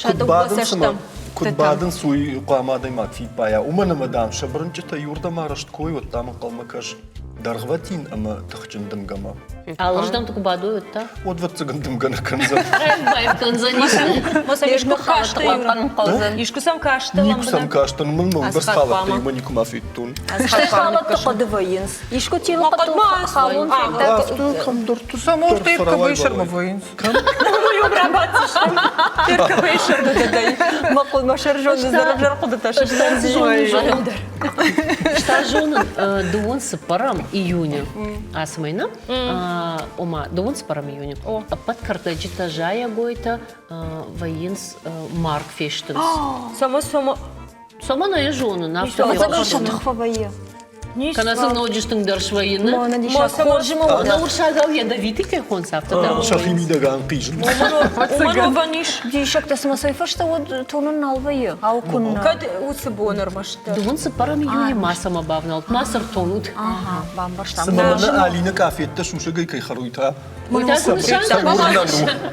Кудбадын сыма. Шадым Кудбадын суй қуамадай макфи пая. Умана мадам шабырынчыта юрда марашт кой вот там қалмакаш. Дарғватин ама тахчындым гама. Алыждам туку бадуют, та? Вот цыгандым гана канза. Байып канзанисты. Моса ешко кашты Юра. Ешко сам кашты. Нику сам каштан мылмыл бас халатта има нику мафиттун. Штай халатты қадывайынс. Ишко тилы қадывайынс. Халун Авту хамдор ту Сам орта епка вышарма воинс. Мақыл машар жоны зарабжар қудыташы. Штажонын дуон сыпарам июня. Асмайна. Ома дуон сыпарам июня. Пат картаджита жая гойта воинс марк фештенс. Сама. Сама на ежону, на Мацаган шатықфа байы. Канасын научистың дарш воины. Мана диша хоржыма На ода. уршагал ядовитый кайхон сафта. Шахимидаган қижын. Уману ваниш. Дишак та смасайфа, что вот тонын албайы. Ау күнна. Кад усы бонар машта. Дуон сыпарам июня маса мабавнал. Масар тонут. Ага, бамбаштам. Сымамана Алина кафетта шушагай кай харуйта.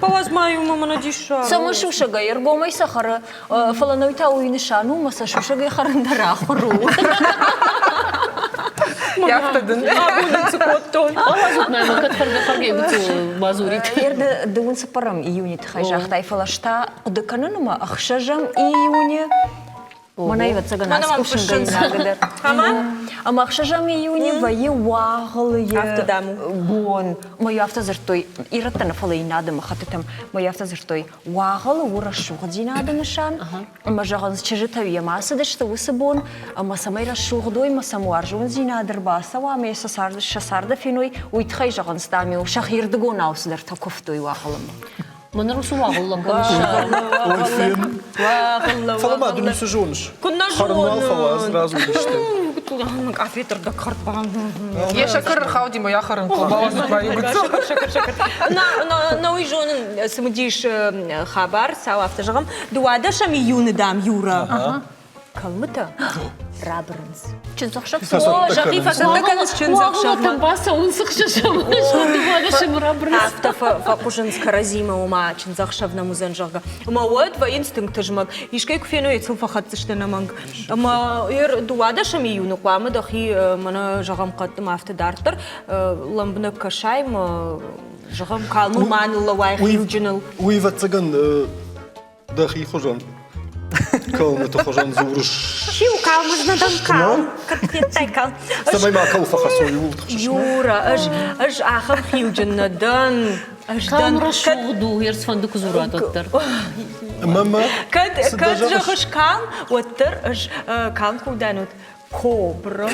Павазмаю мамана диша. Сама шушага, ергомай сахара. Фаланойта уйнышану, маса шушага харандара хору. Яхтадын. Абудын цукоттон. Алазут найма катфарга фаргай буту базурит. Ерді дуын сапарам июне тхай жахтай фалашта. Удыканыныма ахшажам июне. Манайва цагана скушынга инагадыр. Ама ахшажам июне вайы вағылы Автодаму. бон. Мой автозыртой. Ираттана фала инадым хатытам. Мой автозыртой. Вағылы ура шуғы динады нышан. Ама жағын чыжытау ямасы дышты усы бон. Ама самайра шуғдой масамуар жуын зинадыр баса. Ваме шасарды феной. Уйтхай жағын стамиу. Шахирды гон аусыдар такуфтой вағылым. Манар усу вағыллам камыша. Ой, фен. Фалама дүнісі жоныш. Күнна Харнуал фала сразу дишті. Афетарда картбан. Я шакыр хауди моя харын колбалазы проигрывается. Шакар. На уйжонын сымдиш хабар сау автожағым. Дуадашам июны дам Юра. Калмыта? Рабырынс. Чынзақшақ О, жақи фасандаканыз чынзақшақ. Вағыллам баса унсық шашам. Дуадашым рабрыз. Авто факужинск разима ума чынзақшавна музен жағы. Ума уад ва инстинкт жмак. Ишкай куфену ецыл фахатсышты наманг. Ума ер дуадашам июны қуамы дахи мана жағам қаттым автодартыр. Ламбына кашайм жағам қалмы манылы вай хилджинал. Уйва цыган дахи хожан. Калмыты хожан зурыш. Шиу қалмызнадан қал. Катпеттай қал. Самай ма кал фахасой ултық. Юра, аж ахам хилджиннадан. Қалмыра шуғду, ерс фанды кузурат оттар. Мама. Кад жағыш қал, оттар аж қал куданут. Кобра.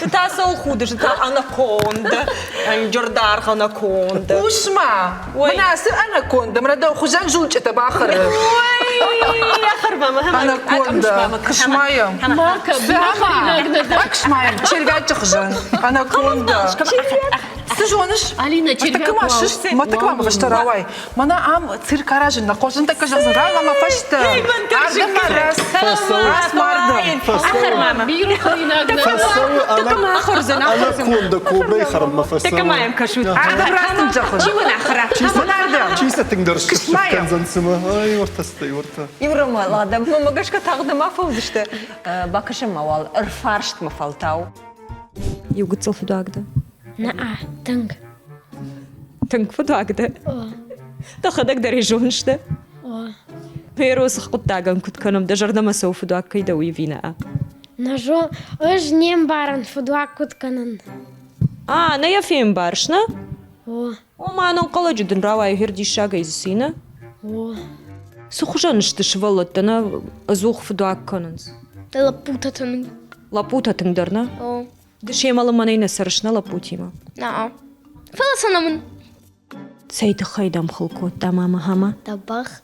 Та сол худыш, та анаконда. Джордар анаконда. Ушма. Мана сыр анаконда. Мрада хужан жулча табахар. Яхар мама. Анаконда. Кышмаем. Марка, Сама. Кышмаем. Червяча хужан. Анаконда. Сыжоныш. Алина, червяк машиш. Матаквама фаштаравай. Мана ам цирк аражын. На кожан така жазын. Ралама фашта. Ардама раз. Раз мардым. Ахар мама. Биру хайнагна. Фасау анаконда кобрай харам фасау. Такамаем кашут. Ардам растым жақын. Чимын ахара. Мана Чиса тыңдарыш Кышмайым. канзансыма. Ай, ортастай, орта. Юрама, ладно, мамагашка тағды мафалдышты. Бакышым мавал, ырфаршт мафалтау. Югыцыл фудагда. Наа, тынг. Тынг фудагда. Тахадак дари жоншта. Пейрос قطعن كنت كانم دجرنا ما سوف دعك كيدا ويفينا نجو اش نيم بارن فدوا كنت كنن أنا يا فين بارشنا او وما أنا نقلا جدا روا يهردي شاقة يزسينا او سوخجان اشتشفلت أنا أزوخ في دعك كننز لابوتة لابوتا تندرنا او دشي مالا منينا سرشنا لابوتيما نعم فلسنا من سيد خيدام خلقو تمام هما طبخ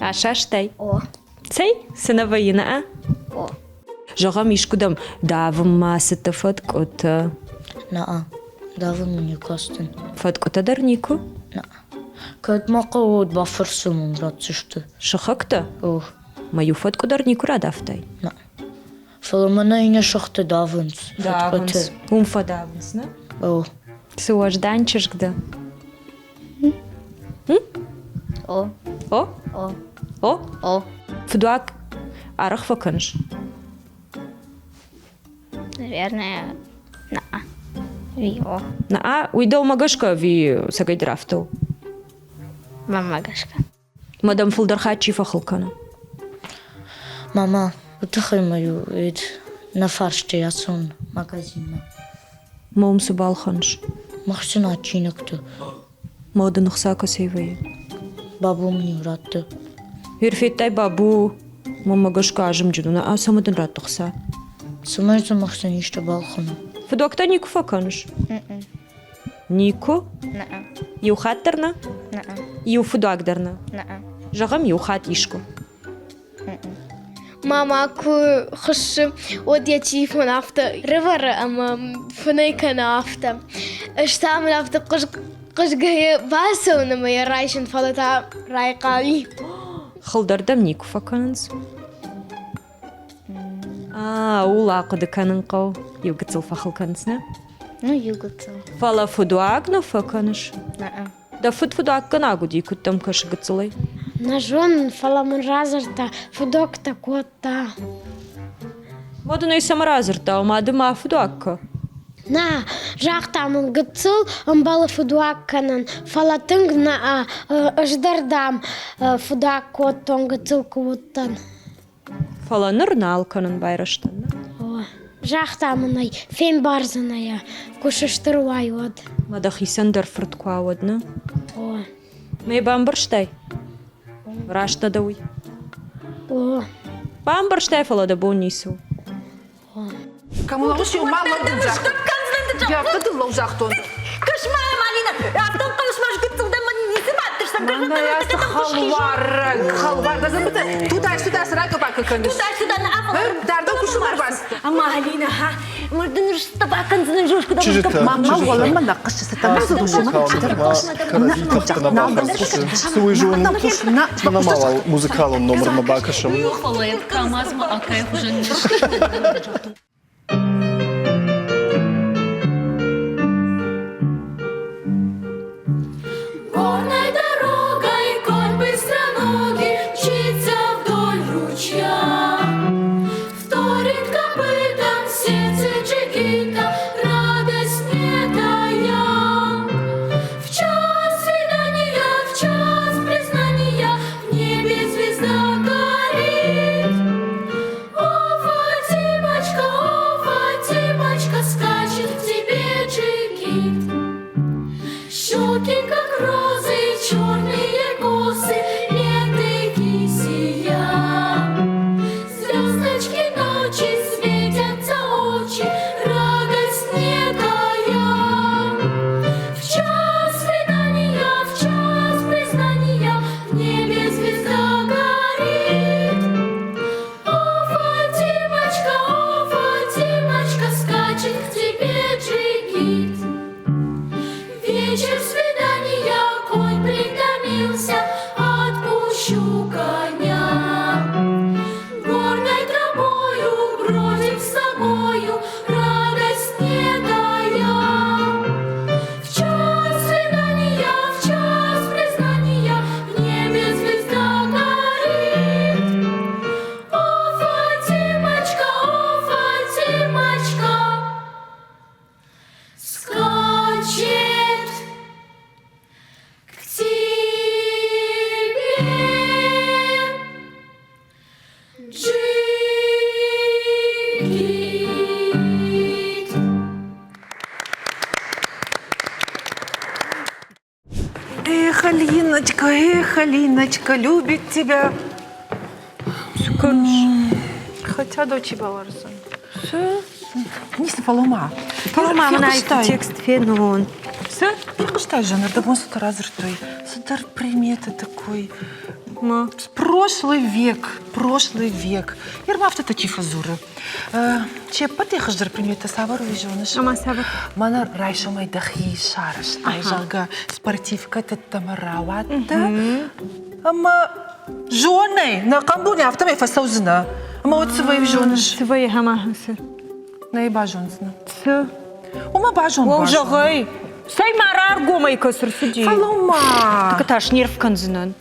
عشاشتاي او سي سنبينا او جغا مش كدام دافم ما ستفت كوت لا دافن من يكاستن فت كوت درنيكو لا كنت ما قود بفرسو من راتشتو شخكتا اوه ما يفت كدرنيكو رادافتاي لا فلما ينا شخت دافنس دافنس هم فدافنس نا اوه سواج دانشش كدا او او او او او فدواك عرق فكنش наверное о نا ويدو ماغشكا في ساقي درافتو мама гашка مادام فلدر خاتشي فخلكنا ماما وتخيميو إيد نفرشتي ياسون مغازينا موم سبال خنش مخشنا تشينكتو مودا نخساكا سيفي بابو مني راتو هيرفيتاي بابو ماما غشكا عجم جدونا سامدن رات تخسا سمعت مخشنا يشتبال خنو فدوكتا نيكو فكنش نيكو نعم يو خاطرنا نعم يو فدواك درنا نعم جغم يو خات يشكو ماما كو خش وديتي فون افتا ريفر اما فنيكا نافتا اشتعمل افتا قش جاي باسو نما يرايشن فلتا رايقالي خلدر دم نيكو فكنز ولا قد كان نقو يو قتل فخل كنسنا ну югуцу فلا فدواك نفكنش نعم دا فدواك كنا قدي كتم كش قتلي نجون فلا من رازرتا فدوك تكوتا مودا نيسام رازرتا وما دما فدواك نا جاك تعمل قتل امبال فدواك كنن فلا تنغنا اشدر دام فدواك كوتون قتل كوتن فلا نرنال كنن بايرشتن جاك تعمل فين بارزنا يا كوششترواي ود ما دا خيسندر فرتكوا ودنا او ما يبان برشتاي راشتا دوي او بان برشتاي فلا دا بونيسو Кому лучше мало лужах. Я буду лужах тон. Кошмар, Малина! Автом кошмар, гыцыл да мани не сыматтырсам. Мана я халвар. Да забыта. Туда срака бака кандыш. Туда на апа. Дарда кушумар бас. Малина, ха. Мордын рышта бакан зынын жошку да. Чижита. Мама вала мана кышысы тамазы душума. Суйжун. Манамала музыкалом номер на бакашем. Фалает камазма, а кайф уже не Горной дорогой конь быстроногий мчится вдоль ручья. Вторит копытом сердце джигита, радость не тая. В час свидания, в час признания, в небе звезда горит. О, Фатимочка, о, Алиночка, эх, Алиночка, любит тебя. Хотя дочь баларсан. Не Фалома. Фалома, она текст фенон. Что же, надо было что разрытой. Судар приметы такой. Прошлый век. Ермафта такие фазуры. Че потехаш дар приметы савар вижонаш. Ама савар. Мана райша май дахи шараш. Айжалга спортивка таттамараватта. Ама жены на камбуне автомай фасаузна. Ама вот свои вижонаш. Свои хамахасы. Наиба жонсна. Все. Ума бажон бажон. Ожагай. Сай марар гомай косыр сиди. Фалома. Каташ нерв канзынан.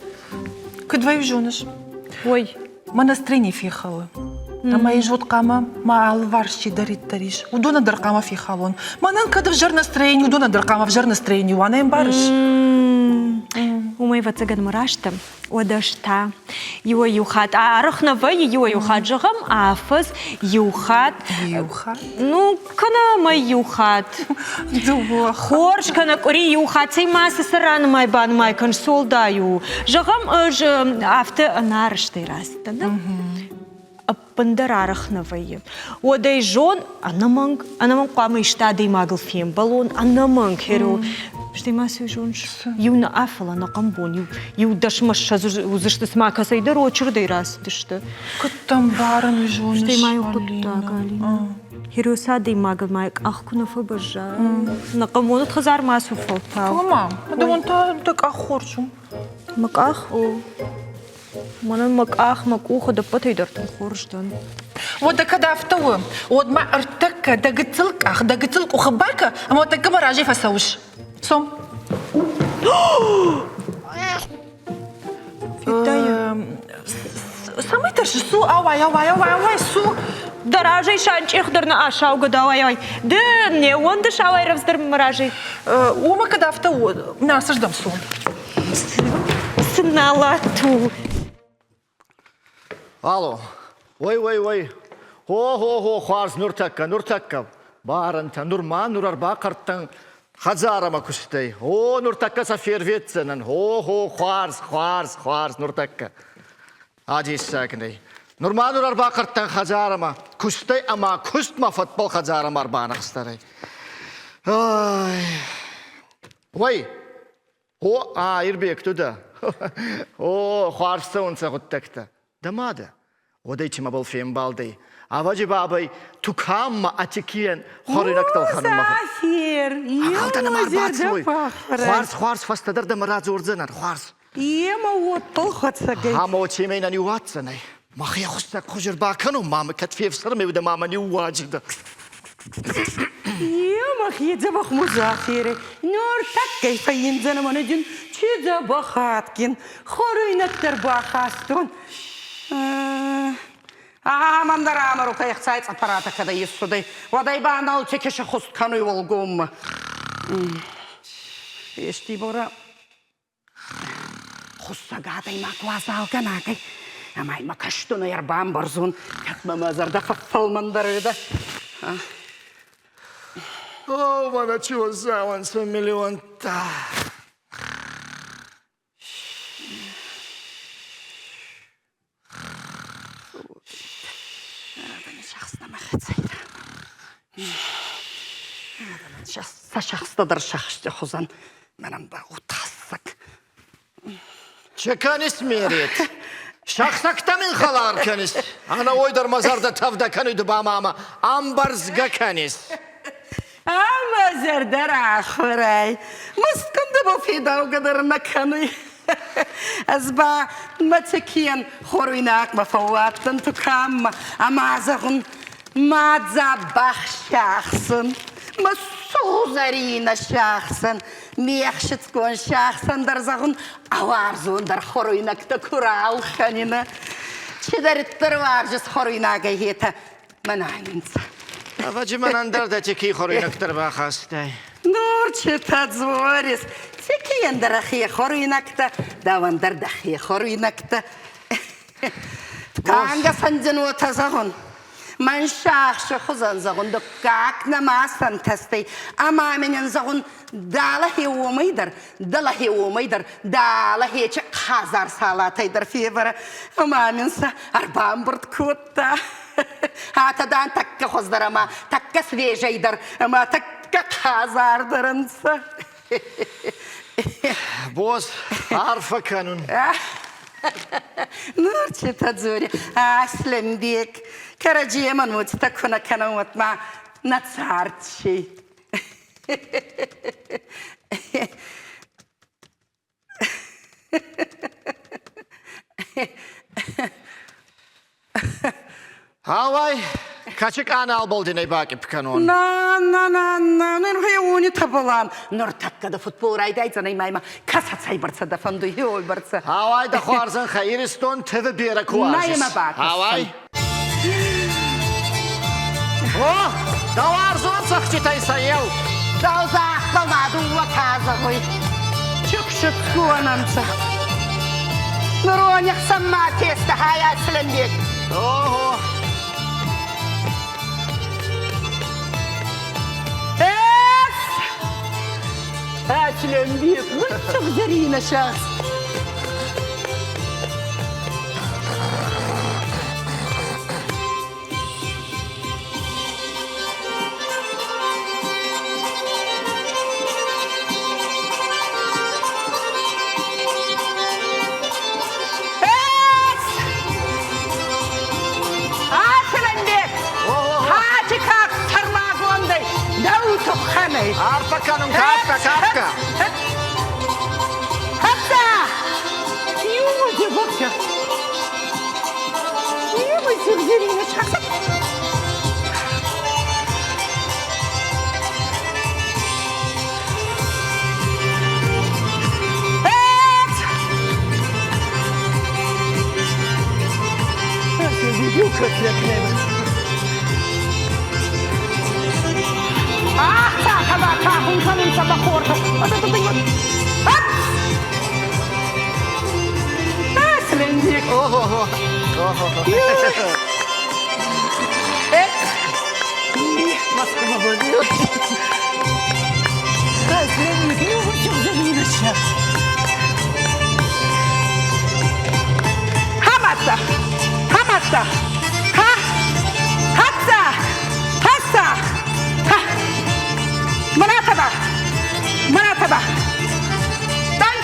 Кыдвай вижонаш. Ой. Ма настроение фихала. Ама и жот кама, ма алварщи дарит тариш. Удона даркама фихалон. Манан када в жар настроение, удона даркама в жар настроение. Уана им барыш. Умай вацаган мураштам. Одашта. Его юхат. А арахнава его юхат жагам. Афаз юхат. Юхат? Ну, кана май юхат. Дух. Хорш кана кори юхат. Сей маса саран май бан май консол даю. Жагам авто нарыштай раста. Пандарарахнавайы. Одай жон, анаманг қамы иштады магыл фем балон, анаманг херу. Что масу жонш? Юна афала на камбон, ю дашмаш узышты смака сайдар очердай раз тышты. Кыттам барын жонш. Что маю кутта галина. Херу сады магыл майк ахкуна фабажа. На камбонат хазар масу фалтау. Мама, да он так ахорчу. Маках? Манан маках макуха да патайдартын хорждан. Вот да когда автоу, вот ма артака да гыцылк ухабака, а вот так маражи фасауш. Сом. Самый тарши су, авай, су. Даражай шанчих дарна ашау гадавай. Да не он да шавай равздар маражай. Ума когда автоу, на сождам су. Сынала ту. Алло, ой, хо, хварз нуртакка, баранта, нурман, нурарба карттан, хазарама куштай, нуртакка сафер ветсенен, хо, хварз, нуртакка. Адис сакней. Нурман, нурарба карттан, хазарама, куштай, ама кустма футбол хазарама арбанах старай. Ой, ирбек туда. Хварзта унца гуттакта. Да мада. Одайчи ма бол фем балдай. Аваджи бабай тукамма атикиен хоринактал ханымма. Сафир. Ахалтана марбацлой. Хварс фастадар да марадз урдзанар. Хварс. Ема вот полхатсагай. Хамо чимейна ни уатсанай. Махия хустак хужер бакану мама катфев сарме да мама ни уаджида. Ема хидza бах музафире. Нур таккай файин занаманадин. Чидza бахаткин. Хоринактар бахастун. Мандара амару каяхцайц аппарата когда есть сюда. Водай банал чекиша хусткану и волгум. Ешти бора. Хустагатай маквазал канакай. Амай макаштуна ярбам барзун. Как мамазарда фафал мандарыда. О, мана чего заван с миллион-та. Сашахстадар шахшты хузан. Менам ба утассак. Чеканис мерет. Шахсакта мен халар канис. Ана ойдар мазарда тавда кануйду бамама. Амбарзга канис. Амазардар ахварай. Мускунда бофида угадар накануй. Азба мацакиен хоруинак мафаваттан тукам. Амазагун мадзабах шахсын. Масузарина шахсан, мехшицкон шахсан дарзагун, аварзун дар хоруинакта курал ханина. Чедариттар варжис хоруинага хета манайнца. Аваджи манандар да теки хоруинактар бахастай. Нур четат зворис, теки яндарахи хоруинакта, давандар дахи хоруинакта. Канга санджан отазагун. Мен шақшы құзан зағын дұққақ намастан тәстай. Ама менен зағын дала хе омайдар, дала хечі қазар салатайдар февара. Ама менса арбан бұрт көтті. Атадан такка қоздарама, такка свежайдар, ама такка қазардырынса. Боз, арфа канун. Нұрчы тадзури, Асленбек. Караджиеман мөт такуна канун отма нацарчи. Havay, kaçık anal bol diney bakıp kanun. Нұрхи табылан. Нұр таккада футбол райдайзан аймайма. Касацай барса да фанду хеол барса. Havay da xarzın xayriston tüvü bire kuarjis. Найма bakırsın. Havay. Oh, davarzon sakçı taysayel. Dağzaq balmadı uva taza koy. Çıkşık kuanamsa. Nurun yaksamma testi haya Aslenbek. Oho. Aslenbek, çok zarine şahs. Arpa kanun kapka. Hatta! Yuh, bak ya. Yuh, çok zarine şahs. Kahun kanun sa bakorta. Aslenbek. Oho. Maskama bölüyor. Aslenbek, çok zarine şahs. Hamasta. Manataba. Tan.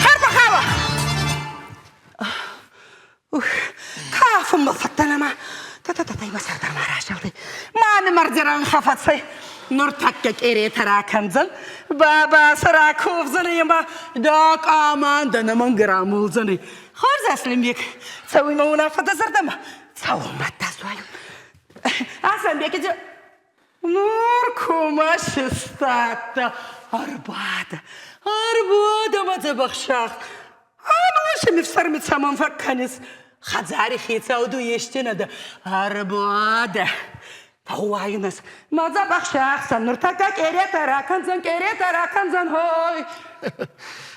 Harba hava. Kafım fattanama. Tatay masardan maraşaldı. Mani marjaran hafatsay. Nur takkak ere tarakanzan. Baba sarakovzan yama. Dak aman danaman gramulzan. Хорз Aslenbek. Цауй мауна фотозардама. Цауматта суайым. Aslenbek же Нур кумашыстатта. Арбада мазабахшах. Ануша мифсармит саман факканис. Хазари хицауду ештенада. Арбада. Пауайнас. Мазабахшах сан. Нур такак эре тараканзан хой.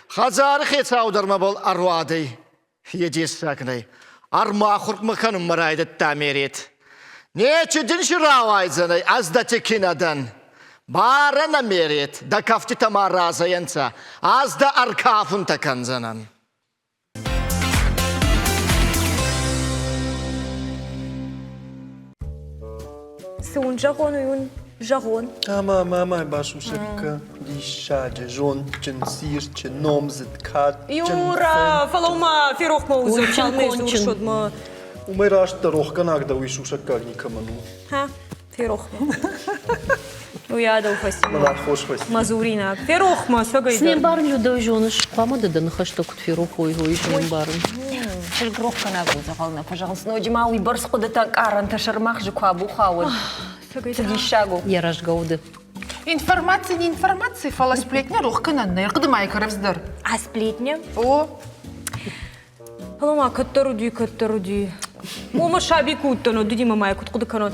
Хазары хицаударма бол арвадый. Yediğiz sakınay. Arma xurkma kanun maraydı tamiriyet. Neçedin şiravayzanay az da tekinadan. Barana meriyet. Da kafti tamar razayansa. Az da arkafun takanzanan. Sun jargon uyun jargon. Mama bašu šepka, dišađe, žončen, sirčen, nomzet, katčen. Юра, фалома фирох маузу, чалмез уршодма. Умайраш да рохканак да уишу шакагни каману. Ха, фирох ма. Уяда уфасима. Мала хош фасима. Мазурина. Фирох ма, сагайда. Снем барн люда жоныш. Памада да нахашток фирох ой снем барн. شرق رخنا بوزا قالنا пожалуйста نوجي ماوي برس قد تقارن تشرمخ جكوا بوخاود تدي شاغو Я рожгауды. Информация, не информация, фала сплетня, рухканан, яркада майкаравздар. А сплетня? О! Фалома, каттаруди. وما شابي كوتنو دودي ماما كنت قد كانون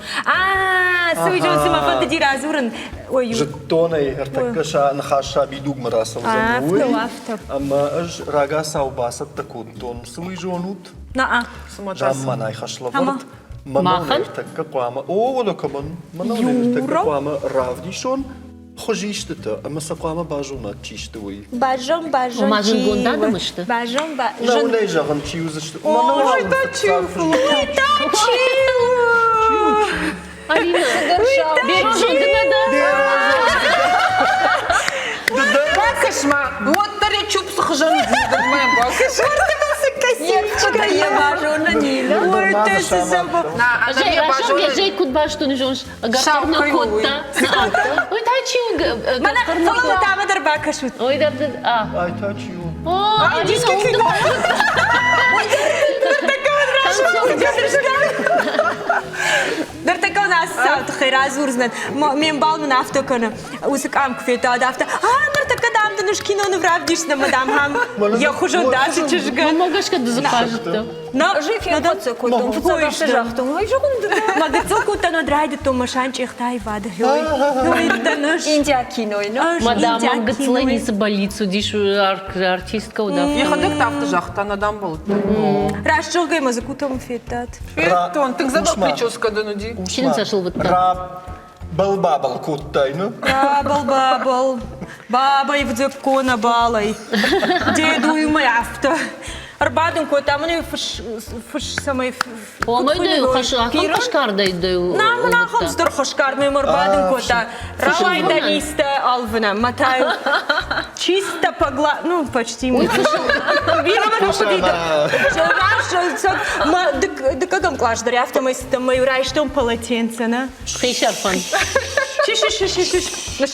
سويجون سما فانتدي رازورن ويو جتوني ارتكشا نخاشا بيدوغ مراسل زنوي أفتو أما أج راغاسا وباسط تكونتون سويجونوت نا جامما نايخش لفرد منو ارتكا قواما ولا كمان منو ارتكا قواما رافديشون خجيشتتا أما سقواما باجونا تشيشتوي باجون وماجون قندان مشتا باجون لا ولا يجا تشيوزشت Ой, да чуфу! Ой, да чуфу! Алина, бережен ты надо. Бакашма, вот таре чуп сахжан дидермен бакаш. Куда я бажу на Нина? Ой, ты забыл. Жей, рашон гежей кут башту не жонш. Гартарна котта. Ой, та чуг. Мана, фала тама дар бакашут. Ой, да, I touch you. О, Алина, در تکان از ساعت خیر از ورزند من بال من افته کنه وسک ام کفیت افته در تکان دام تنش کینو نفراب دیش نمادام هم یا خوشو داشت چشگان могаш да закажете. Но Жив я вот за котом, в целом жахтом. Ой, жогун. магацо кутано драйде то машанч ихтай вада. Ой, да наш. Индия кино, но. Мадам Гацленица больницу, диш артистка удав. Я ходок тафта жахта надам был. Раз чогай мазакутом фетат. Фетон, ты забыл прическа да нуди. Шилин зашел вот так. Раб балбабал куттайну. Бабл. Баба и вдзекона балай. Деду и моя авто. Арбадым кот, а мне фш самый. Ой, да, хашкар даю. На хамстер хашкар, мы арбадым кота. Ралай даниста алвина, матаю. Чисто погла, ну почти. Вирма ходида. Да кагам клаш даря, автомобиль, мы рай что полотенце, на. Хейшарфан.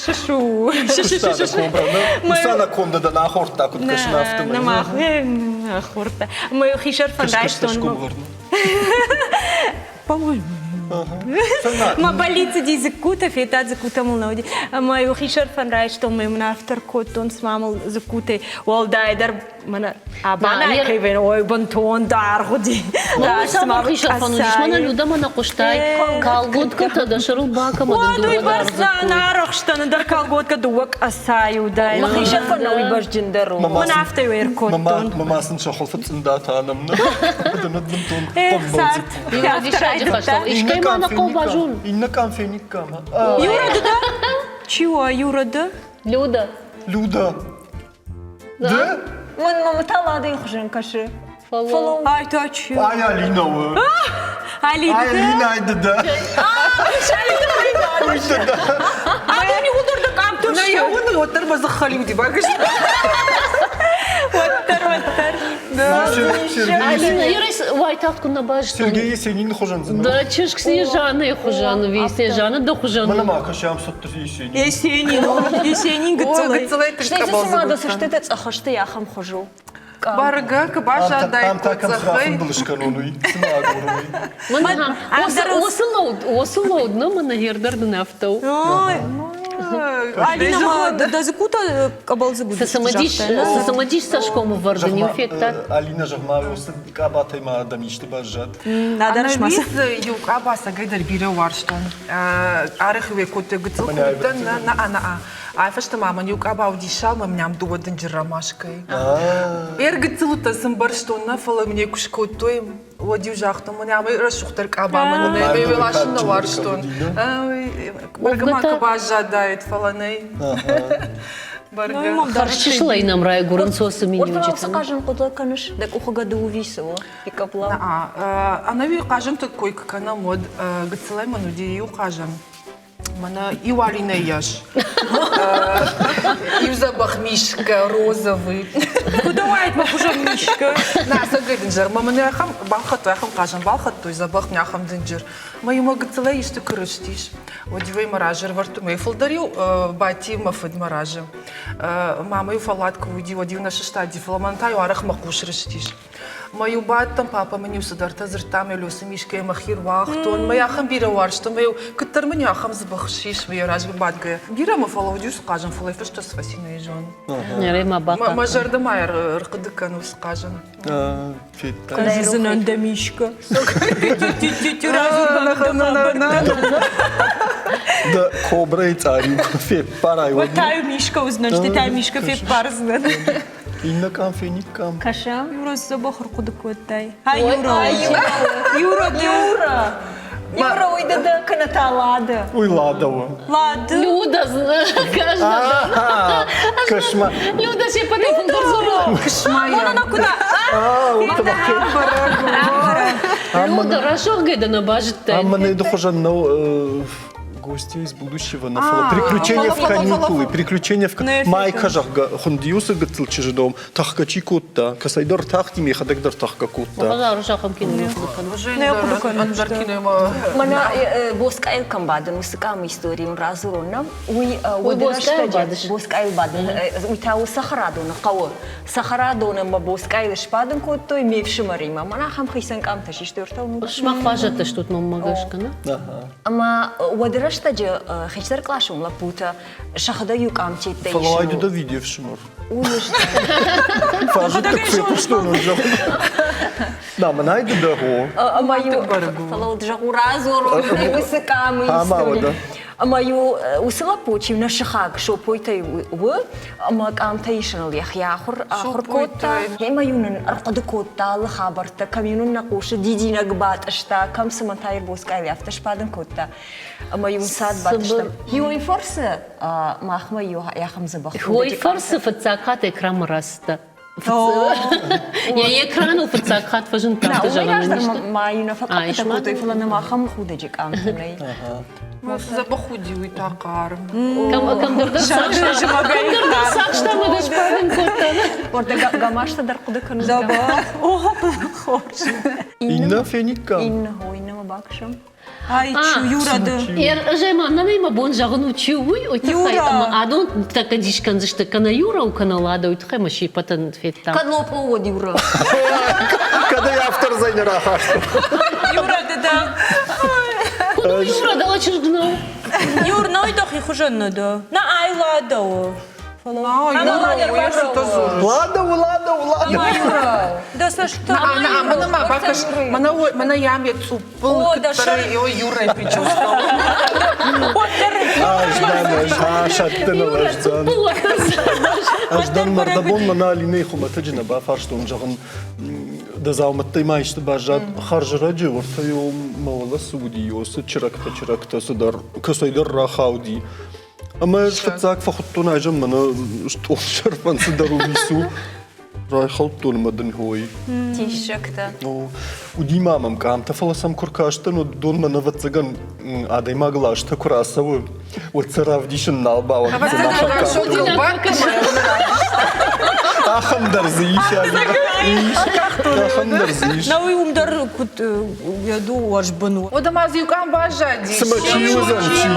Шишу. Усана конда да на хорта, кут кашна автомобиль. Хорта. Мы хишар фандай что он. По-моему. ما باليت دي زكوته في تات زكوته مولودي ما يخيشر فنراي что мы на автор котон смамал закуте والدايدر من ابانا كيفين ой бонтон даргуди да смамал хишар фанудиш мана люда мана коштай калготка да шарубака мада дуга барса нарох что на дар калготка дуак асаю да хишар фанои баш джендеру من автор وير котон мама сын шохол фцендат анамна да надмтон помбоцит я дишади хаштал ишкай мана колбажун инна камфеникама Юра да чего Юра да Люда да من طلع دي خشن كشي فولو اي تاتش يو اي الينا Алина айда انا не удор да кам لا يا ودي وتر بزخلي ودي باكش. Алина, Юрис, уайтат кунна баш. Сергей Есенин хожан зна. Да, чешк Снежана и хожан, ви Снежана да хожан. Мана мака шам соттыр Есенин. Есенин гыцылай. Что это сама да что это цахашты я хам хожу. Барга кабаша дай Там так коцахай. булышкануй. Смагуруй. Мана, осылауд, но мана гердардын автау. Ой. Алина да закута кабал загуд. Сасамадиш сашкому вардани уфеттат. Алина жагмави усы кабатай ма дамишти бажат. Надо Ana biz yok abasa gaydar biri var işte. Arık ve kote gıtıl kote na ana. Ay fıştı mama yok abav dişal mı mnyam duodun ciramashkay. Gıtılı tasın bar işte ona fala mne kuş kotoyim. Влади ужахта, мы нямы расшухтар кабама, но не бей велашин да варштон. Баргама кабажа дает фаланей. Барга. Харшишлай нам рай гурын сосы меню Вот учит. скажем, куда каныш, так ухага да увисела и капла. Она ви кажем такой, как она мод, гыцелай мануди и ухажем. Мана и варина яш. И в запах мишка розовый. Давай, мы уже мишка. На, сагайдинджер. Мама не ахам балхат, ахам кажем балхат, то запах няхам динджер. Мою магацелай есть только растишь. Вот дивей маражер варту мой фолдарил бати мафид маражем. Мама ю фалатку уйди, вот див наша штади фаламантаю арах махуш растишь. Мою баттам папа меню садарта зртам елюсы мишке махир вахтон. Моя хам бира варштам, мою кыттар меня хам забахшиш, мою разве батга. Бира мы фалаудю скажем, фалай фешта свасина и жон. Рема бака. Мажарда майер ркадыкану скажем. Казизынан да мишка. Да кобра и царю фе парай. Вот таю мишка узнаешь, ты таю мишка фе парзна. Инна кам феникам. Каша? Юра забахар кудыкуаттай. Юра. Юра ойда да канаталада. Ой, ладова. Лада. Люда, каждая. Кошмар. Люда ще пъти функторзоро. Ну, куда? Люда, рашох геда на бажите. Ама не дохожа на гости из будущего на фала. Приключения в каникулы. Приключения в каникулы. Майка жахга хондиусы гатыл чижидом. Тахкачи кутта. Касайдар тахти меха дагдар тахка кутта. Бага рашахам кино. Mana boskail kan badan usikam histori razurona Ой, боскайл бадыш. boskail badan utaw sakharadona qaw sakharadona ma boskail shpadan kotto и мевши марима mana хам хисан кам ташиш дөртау Шмах важата штут мамагашкана. ама wadrashta je хичтар клашум la puta shahada yukam читтай Фалайду да видев шмар. уйш Фажу так фе что нужно. Да, манайду да го. Мою фалау джагу разору уsikam Ама Маю усила почив на шахаг, що пойте в, ама камтейшнл яхяхур ахуркота. Я маюнен аркадукота лхабарта, камюнен накуша дидина гбат ашта, кам самантайр боскай ляфташ падан кота. Маюн сад баташта. Юй форсе махма яхам забах. Хой фарсы фацакат экран раста. Я экрану фацакат фажен там Na, тоже маюна факат такой флана махам худежик амтней. Забахуди уй такар. Кам дорда сакшта мадаш падан кота. Орда гамашта даркуда кану. Даба. О, хош. Инна феникам. Инна хойна бакшам. Ай, чу, Юра да. Жема, на нема бон жагну чуй, ой такай, ама адон така дишкан зашта кана Юра у каналада, ой такай маши патан феттам. Кадло повод Юра. Когда я автор зайнера хашта. Юра да. Куда Юра дала чужгнал? Юр, ной дох и хужанна да. На айла да. Ладно. Да со что? Мана бакаш, мана ямет супл, который его Юра причувствовал. Аждан мардабон мана алиней хуматаджина ба фарштон жаган да зауматтай майшты бажат харжраджи ортайо мавала судиосы чиракта судар касайдар рахауди. Ама фацак фахуттун ажам мана что шарфан судару вису райхалтун мадан хой. Тишакта. Уди мамам кам тафала сам куркашта но дон мана вацаган адай маглашта курасаву вот царав дишен налбава. Ахам дарзиш, ахам дарзиш. Науи умдар кут яду ажбану. Ода мази юкам бажади. Смачи узанчи.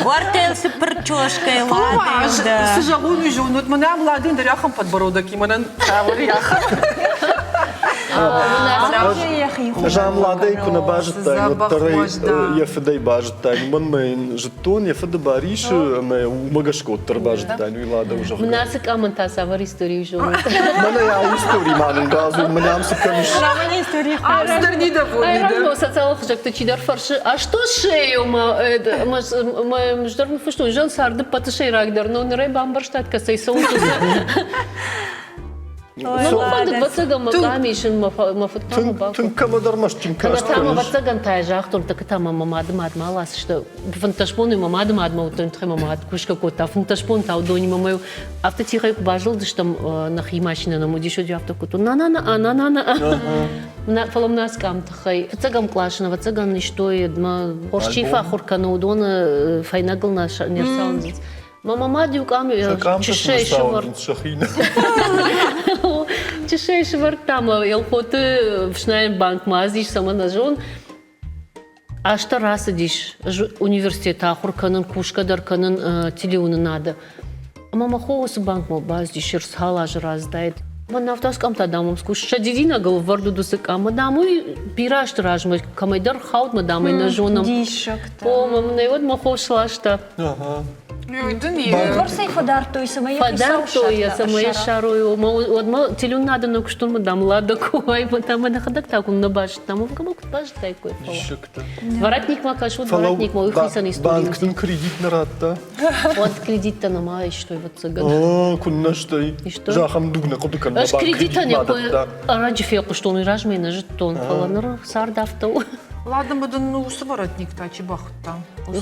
Вартел суперчошка и ладно. Сажагуни жон, вот мана младин да яхам подбородок и манан таври яхам. Жам ладей куна бажтай, вот тарей яфедай бажтай. Ман мейн жетон яфеда бариш, ме умагашкоттар бажтай, ну и лада уже. Мнасык аманта савар историю жон. Мана я истории манен газу, маням сыкамиш. Рамане истории. Амстер не довольны, Айран да? социалах жакта чидар фарши. А что шею мы ждем фашту жон сарды патышей рагдер, но не рей бамбарштат касай соутуса. Ну фандык бацаган макамишин мафуткаму баку. Тын камадармаш тинкаш. Тама бацаган тай жахтун так тама мамадым адмалас, что фанташпону мамадым адмаутун тхе мамад кушка кота фанташпон таудони мамаю автотихай бажыл дыштам на химашина на мудишо дяфтакуту. На. На фалом нас кам тхай. Бацаган клашна, бацаган ништо едма орчифа хуркана удона файнагл на нерсаунзиц. Мама мадюк ами чешей швар. Чешей швар там елхоты в шнайн банк мазиш сама нажон. А что раз идиш университет ахур канан кушка дар канан телеуна надо. Ama mahos bank mı bazı dişir halaj razdaydı. Man naftas kam tadamım sku şadidina gal vardu dusuk ama damu piraş tirajmı kamaydar xawt mı damay na jonam. Дишакта. О, мама, не вот mahoslaşta. Ага. Ворсей фадартой самая Фадарто я самая шарую. Вот ма телюн надо на кштун мы дам лада кой, вот там на ходак так он на баш, там он кому баш такой. Дишакта. Воротник ма кашут, воротник ма ухисан историю. Банктын кредит наратта. Вот кредит-то на ма, что вот цыган. Kunna штay. что? Жахам дугна кудыкан. Аш кредита не по ради феку, что он и ражмей на жетон. Фаланыр сардафтау. Ладно, будан усы воротник та чебахта.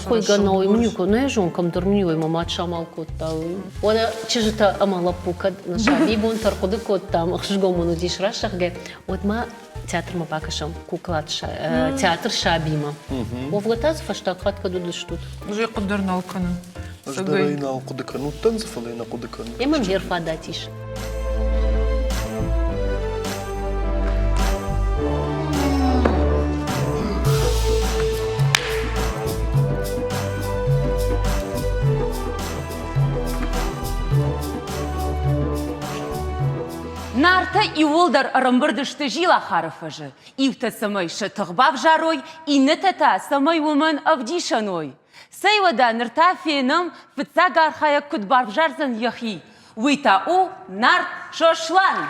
Хой ганой мнюко, ну я жон кам дурмнюй мама чамалку та. Ода чижта амала пука на шаби бон таркуды кот там хшгомону диш рашахге. Вот ма театр ма бакашам куклат театр шабима. Овлатаз фашта хатка дуды штут. Уже кудырнал канын. Ждарайна алкудыкан. Уттан зафалайна кудыкан. Емам жерфа датиш. Нарта и Волдар рамбырдышты жила харфажы. Ивта самой шатығбав жарой, и нетата самой умын авдишаной. Сайвада нырта феном фытса гархая кудбарв жарзан яхи. Уита у нарт шошлан.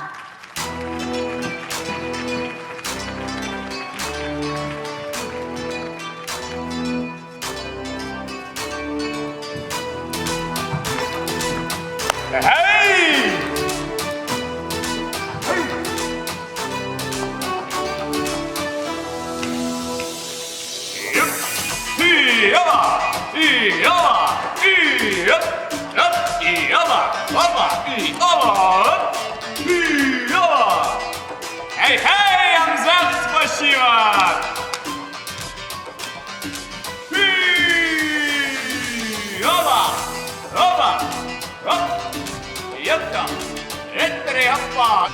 Эй, Амзат, спасибо! Оба! Это! Это репа!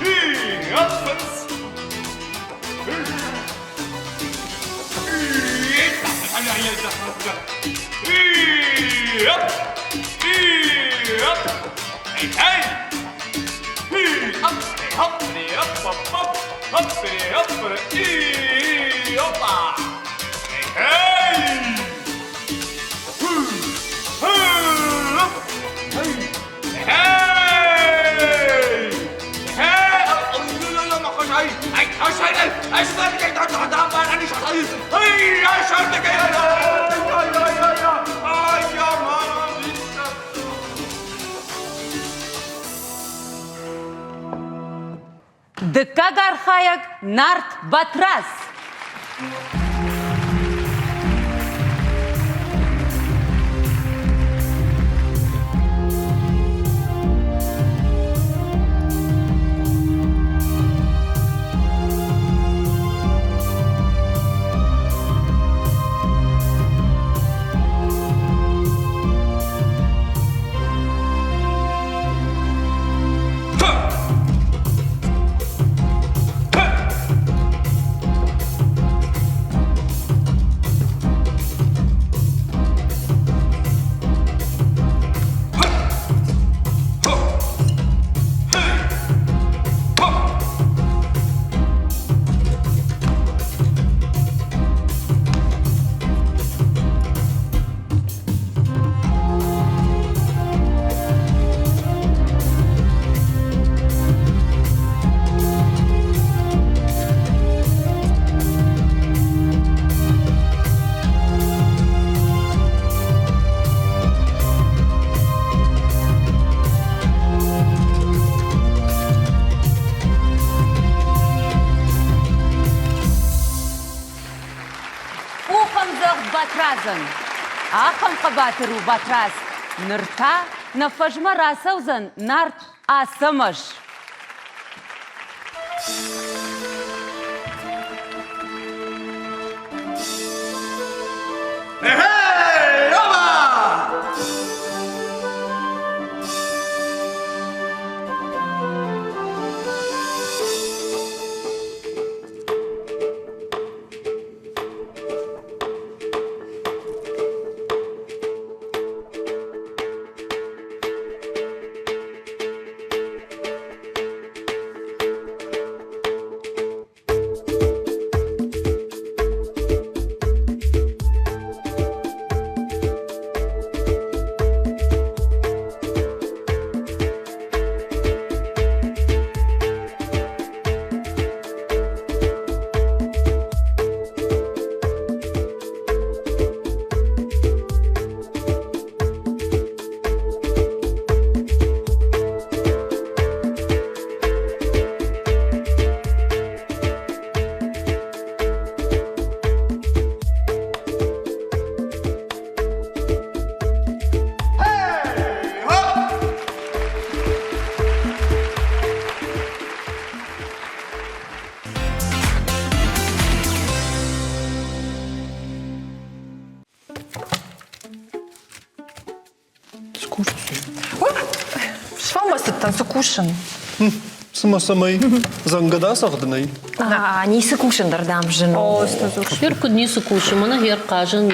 Декагар хаяк нарт батрас. Ахам қабатыру батрас. Нырта на фажмара саузан нарт асамаш. Швамасы танцукушин. Самой зангада сахдынай. Нисы кушандар дам жену. О, стазур. Швирку дни сукуши, мана гер кажен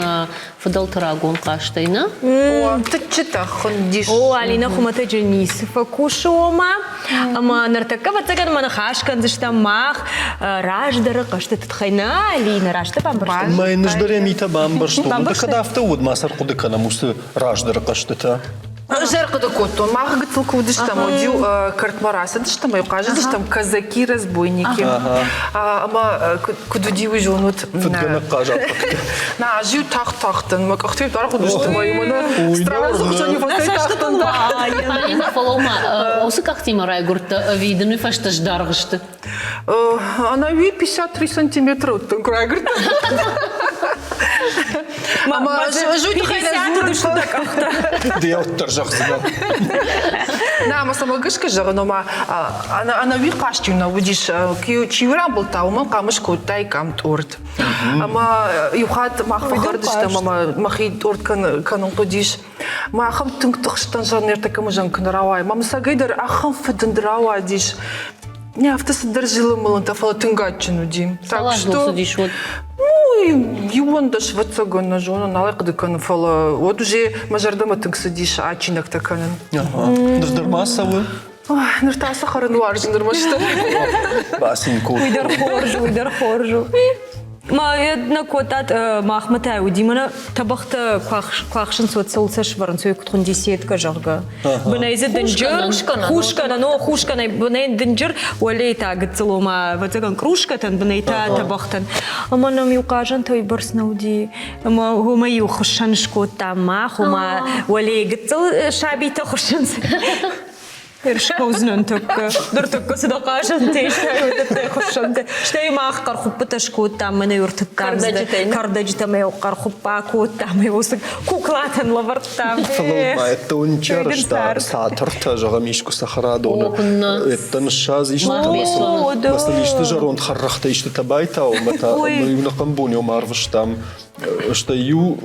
фадал тарагон каштайна. О, ты чита хондиш. О, Алина хумата дженисы факушома. Ама нартака ватаган мана хашкан зыштамах. Раждара кашты тхайна, Алина рашты бамбаршты. Май наждаре мита бамбаршту. Да когда автоуд масар кудыка на мусы раждара каштыта. Жарко коттон, мах гыцылка удыштам, одил картмараса дыштам, я кажется, что там казаки, разбойники. Ама кудуди ужон вот. Футгана кажа. На, жил тахтахтан, мак ахтыр тарху дыштам, а ему страна сухчани фасай тахтан. Алина фалома, осы как тима райгурта виден и фашташ даргышты. Она 53 сантиметра от края гурта. Мама, жуть хайна зурышта как-то. Да я вот торжах себя. На, ма сама гышка жагано, ма она вихаштюна, видишь, чиврам был та, уман камыш котай кам торт. Ама юхат мах фидардышта, мама махи торт канон кодиш. Ма хам тунг тохштан жанер такому жан канаравай. Мама сагайдар ахам фидандравай диш. Не, автосодержила маланта фала тынгатчину дим. Так что... Ну, и он даже вот цагана жона налайк дыкан фала. Вот уже мажардама тынгсадиш ачинак таканан. Дырдырмасавы. Ой, ныртаса харан варжин дырмашта. Басинку. Уйдар хоржу. Ма една котат махматай удимана табахта квахшин соцсолса шваран сой кутхун десятка жарга. Бынайзы дынжыр, хушкана, но хушкана бынай дынжыр, уалей тагыт целома ватаган кружкатан бынайта табахтан. Ама нам юкажан той барсна уди. Ама хума юхушан шкота хума уалей гыцел шабита хушан. Иршкознун только, дуртука садакашан тейш, это хушанте. Что и мах кархупта шкот там мы юртукам, кардачта мы кархупаку там его куклатан лавартам. Фалома это унчар что сатурта жагамишку сахарадона. Это ншаз ишта. Маслишта жарон харрахта ишта табайта, умата мы на камбуне умарваш там, что ю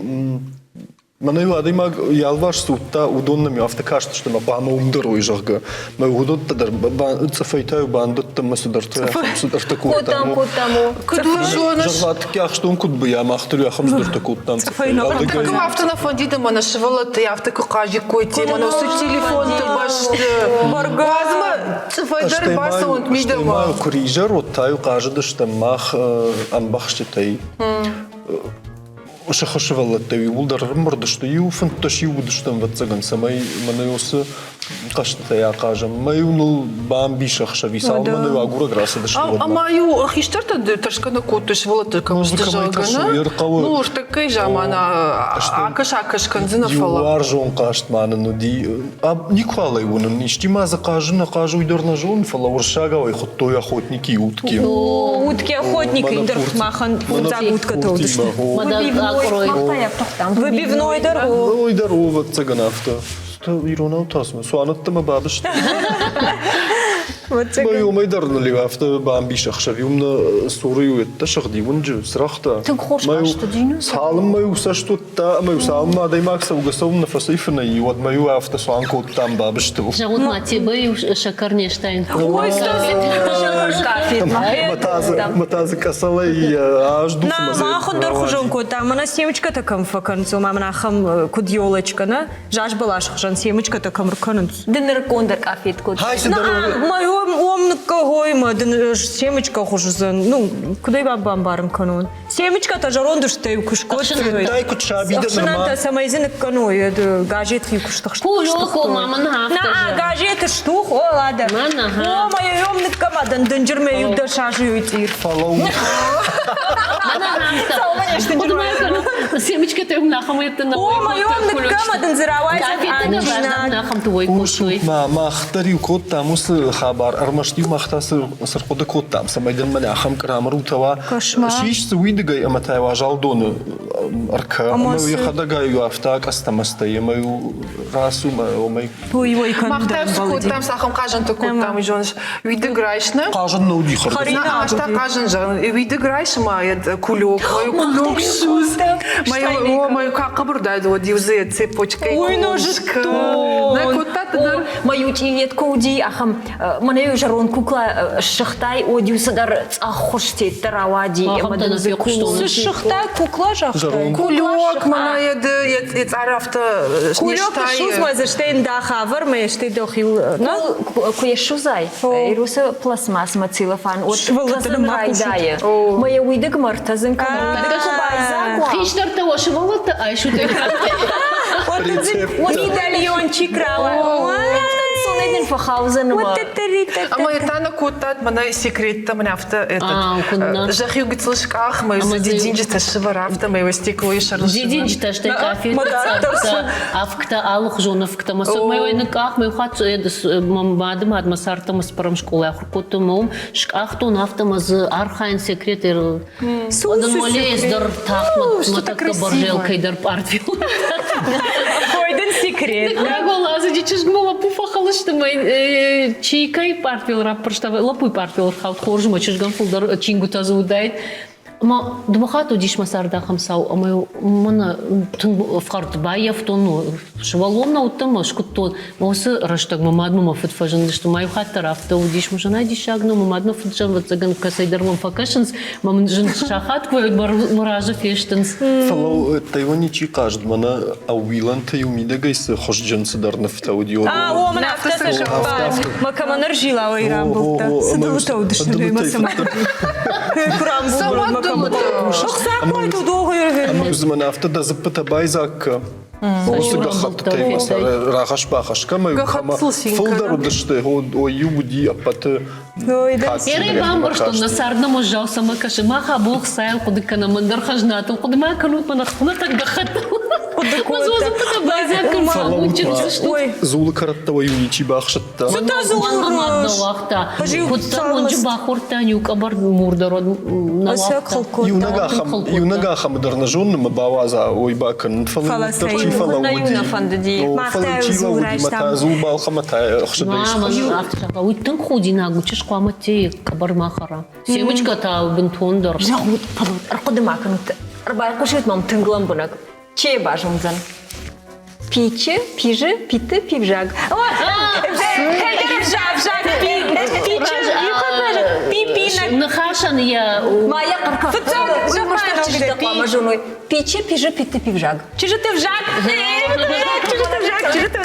Мана юладай маг ялваш сутта удоннами автокашта, что ма бама умдырой жарга. Ма удот тадар цафайтаю бандот там сударта кутаму. Куду жонаш? Жаргат кях что он кут бы я махтурю ахам сударта кутам. Как авто на фондида мана шевала ты авто кукажи койти мана с телефон ты баш. Баргазма цафайдар баса он мидема. Ма курижер вот таю кажда что мах амбахштей. Шахашевала ты улдар морда что ю фанташ ю будешь там вот цаган самай манаюсы кашта я кажем маю ну бамби шахшави сал мана агура граса да что. А маю хиштарта ташкана котуш вала только мстажагана. Ну уж такой же мана акаш канзина фала. Юар жон кашт мана ну ди а никвала его ну ничтима закажу уйдер на жон фала уршагавай хоттой охотники утки. Утки охотники индер махан загутка толдыш. Выбивной дорогу. Ой, дорога цаганавта. Что ирона утасма. Суанатта ма бабыш. Мою майдарнали авто бамби шахшави умна сурию это шахди вунджу срахта. Мою салм мою саштутта мою салм ма дай макса угасовна фасифна и вот мою авто суанку там бабыш ту. Жагут мати бай шакарнештайн. Ой, Матазы касала и аж дух мазы. На махун дорхужонку там она семечка такам факанцу мамна хам кудьолочка на жаж была шахжан семечка такам руканц. Дыныр кондыр кафет код. Мою омныкка койма, семечка хужузан. Ну, куда я бамбарым канон. Семечка та жарон душтей кушкот. Тай кучаби да нормально. Ахшанта самайзин каной, газет фикуштах. Кулёху мама на На газет штух, о ладно. О, моя омныкка мадан дынжырме юда шажу итир. Фалау. Семечка ты умнахам это на. О, моя омныкка мадан зыравай. Нахам твой кушой. Махтари кот там ус хабар армашти махтасы сырқоды кот там самайдан маня хам крамру тава. Шиш суидгай аматай важалдону арка. Мой хадагай юафта кастамастай мою расу мой. Ой, Махтаев скот там сахам кажан то кот там жонш. Виды грайшна. Кажан науди хар. На ашта кажан жан. Виды грайш ма кулек, мою кулек шуз. Мою как обрудаю, вот юзы цепочкой. Ой, ну что? Мою тивет коуди, ахам, мне уже рон кукла шахтай, одю садар ахоште таравади. Шахтай, кукла шахтай. Кулек, мана ед арафта. Кулек, шуз маза штейн да хавар, мы штей дохил. Кое шузай, ируса пластмасс мацилофан, от пластмасс райдая. Моя уйдек мартазен канал. Хиштар того, что вот, а еще ты. Вот медальончик рава. А моя тана кутат, мана секрет, мне авто этот. Жахью гицлышках, мы за дединчество шиварафта, мы его стекло и шаруши. Дединчество, что кафе, авкта алух жонов, кта масо, мы его инаках, мы хат, мамадам, адмасартам, с паром школы, ахуркоту мом, шкахту нафтамаз, архайн секретер, одан молез дар тахмат, матакка боржелка и дар партию. Койден секрет. Голаза, дичиш гмала пуфахала, что мы чайкай партию рапорштава, лапуй партию рхаут хоржу, мачиш ганфулдар чингута заудает. Ма дмахату диш масарда хамсау, а мы мана фхарт бая в тону шваломна утама шкутон, маусы раштаг мамадну мафтфажен, что маю хаттара авто удиш мужана дишагну мамадну фтжан вот заган касайдермон факашенс, мам жен шахат квой муража фештенс. Фалау тайвани чи кажд мана ауилан таюмида гайс хошджансы дар нафтаудио. О, мана автоса шахбат. Макаманар жила ой рамбулта. Садулта удишны масама. Крамбул. Шахсакой тудого йөргән. Музман автода запыта байзак. Осыга хатты таймаса рахаш бахаш кама фулдар удышты о юбуди апаты. Ерей бамбар что насарда можал сама каши маха бог сайл куды kana мандар хажнату куды ма канут манахна так дахат. Мазозу пыта байзак кама учится что. Зулы караттава юничи бахшатта. Сюда зулы мадна вахта. Кутта монжи бахурта нюк абар мурдарод на вахта. Юнага хамдарна жон мабаваза ой бакан фалан Наивна фандеди. Мата зубал хамата хшдайш. Мама, автошага, уйттың худина гучиш квамати кабар махара. Семечка та бентондор. Жагут падут. Арқыдым акынты. Арбай қошет мам тыңглам бұнак. Че бажымзан? Пичи, пижи, питы, пивжаг. Нахашан я... Моя қарқа. Пичи, пижи, питы, пивжаг. Чижи ты вжаг? Чижи ты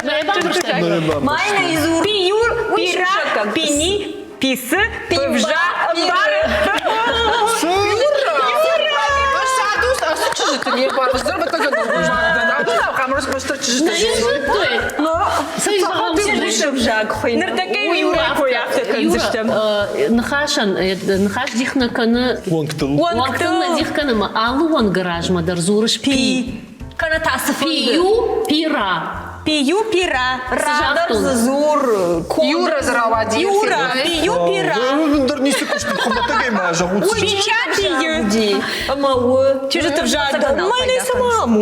вжаг? Майна изур. Пиюр, пира, пини, писы, пивжа, бары. Не бар, здорово так да, камерус просто чисто. Нахашан, нахаш дихна кана. Ванктыл дихкана ма алу ван гараж ма дарзурыш пи. Кана тасы пию пира. Пию пира. Радар зазур. Юра заравади. Юра, пию пира. Дарниси кушты хаматагай ма жагут. Пича пию. Амау. Чижи ты вжаг? Майна самаму.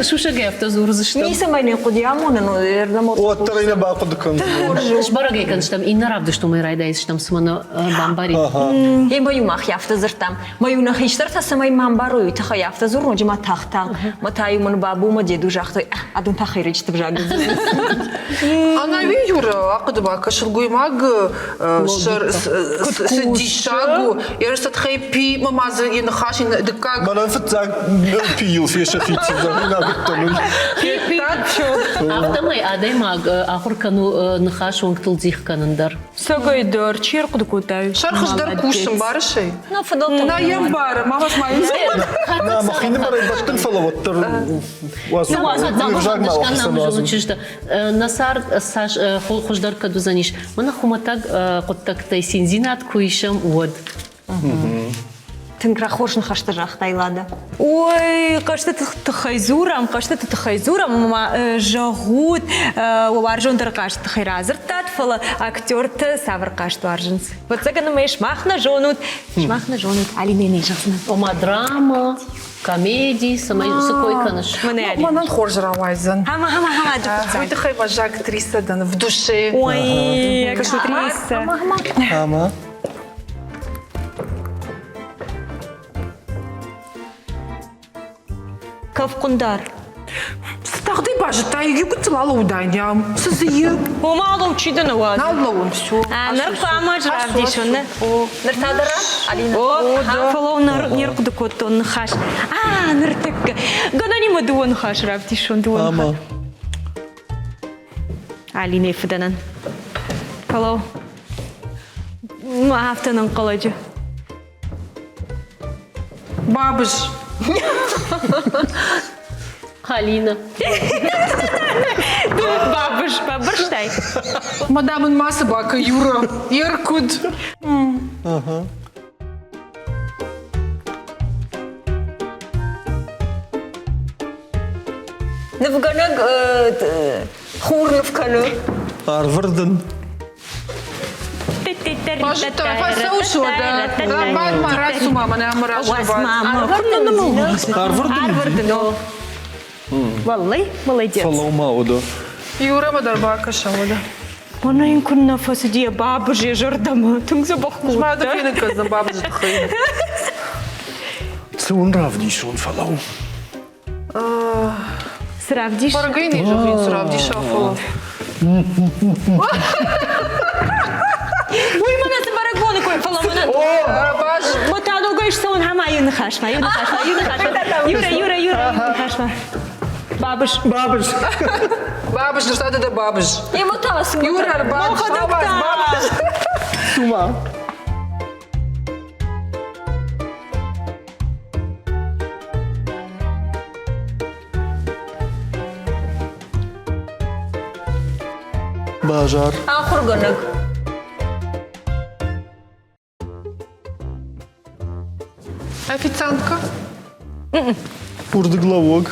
Шушаг автозур зашто. Ниса майна кудиамона, но ердамор. Вот тарина бакудкан. Шбарагай канштам и наравды что мы райдайс штам смана бамбари. Ей мою мах яфтазыртам. Мою нахиштарта самай мамбару тха яфтазур но жма тахта. Матаю ман бабу ма деду жахтой. Адун тахирич ты вжаг. Она Юра, акыдыба кашылгуй маг шар сдишагу. Ерсат хайпи мамазы енхашин дыкак. Мана фтзак пил феша фити на гыттану. Автомай адай маг ахуркану нахаш ванктыл дихканандар. Сагайдар, чирк дукутай. Шархаждар кушым барышей. На фадалта. На ямбар, мама смайын. На махины барай баттын фалаваттар. Насар саш хождар каду заниш. Мана хуматаг коттактай синзинат куишам уад. Тынгра хошын хашты жахтайлады. Ой, кажется, ты хайзурам, мама жагут, варжондар кажется хайразыртат, фала актер-то савр кажется варжынс. Вот цагана мы шмахна жонут, алинейный жахсына. Ома драма, комедии, самай сукой канаш. Манан хоржравайзан. Хама. Ой, ты хай важа актриса дан в душе. Ой, актриса. Хама. Kafkundar. Стахды бажыта, еге күтіл алу дайням. Сіз ие. Ома алу чиден ауаз. Налуын, все. Ныр қама жырав дейшоны. Ныр тадыра? Алина. О, да. Фалау ныр құды көттон хаш. Ныр тәккі. Гана нема дуын хаш рав дейшон дуын. Ама. Алина ефіданан. Фалау. Мафтанын қаладжы. Бабыш. Алина. Бабырштай. Мадамын масы бакы Юра. Еркуд. Ага. Нывганаг хурнывканы. Арвардын. Бажыта, фасаушу, да. Рабан марасу мама, не амарашабат. Арвардын. Валлай, молодец. Фалау мауда. Юра мадар бака шамуда. Она инкун нафасы дия бабыжы жырдамы. Түңзі баққу. Жмады фенін көздің бабыжы тұқайын. Сыуын равдишон фалау. Сравдиш? Паргайны жоғын сравдиш афалау. Ой, манасы барагоны кой фаламына. Баш. Бота долгайш сауын хама юны хашма. Юра хашма. Бабыш. Бабыш, ну что это бабыш? Ему тас. Юра, бабыш. Сума. Бажар. Хурганаг. Официантка? Урдыглавок.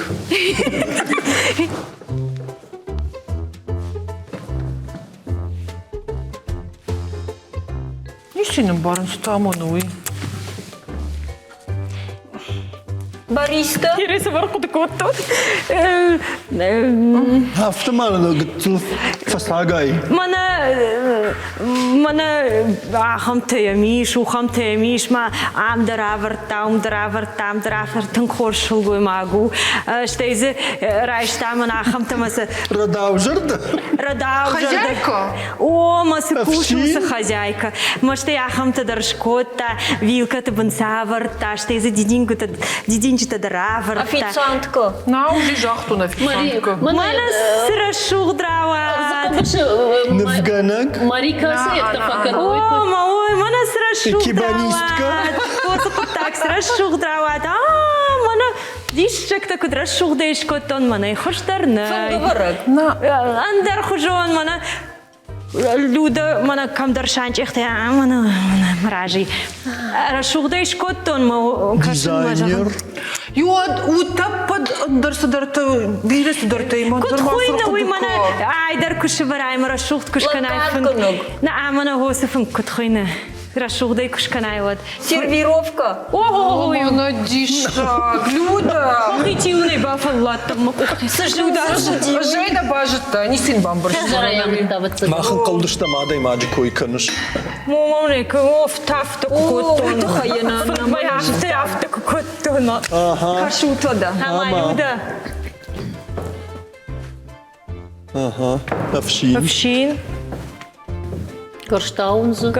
Не сильно барн стамоновый. Бариста. Ересі бар құды көттон. Автоманы гыттыл фасагай. Мана ахам тәйемиш, ухам тәйемиш, ма амдаравыртам қоршыл гой магу. Штейзі райштамын ахам тамасы. Радау жырды. Хозяйка? О, масы кушусы хозяйка. Маштай ахам тадаршкотта, вилка табынсавырта, штейзі дидинчі тадаравырта. Официантка. На, уже жахту на официантка. Мана сыра шуғдрава. Нывганаг. Марикасы ертафакар. Ой, мана сыра шуғдрава. Кибанистка. Так, сыра шуғдрава. Мана дишчекта кудра шуғдайш коттон, мана и хоштарны. Андар хужон, мана Люда, мана камдар шанч ихте, мана мражи. Шуғдайш коттон, ма кашын Дизайнер. Юад, утап под дарсадарта, биресадарта има. Кот хуйна, уй, мана айдар куши варай, мара шуғд кушканайфын. На, мана хосыфын кот хуйна. Шуғдай кушканайват. Сервировка. Ой, она диша. Люда. Махити уны бафаллаттым. Люда, жайда бажыта, не син бамбар. Махын қалдышта мадай маджи койканыш. Мамамнек, оф тафта коттон. Тафта коттон. Кашутада. Люда. Афшин. Афшин. Горштаунзы.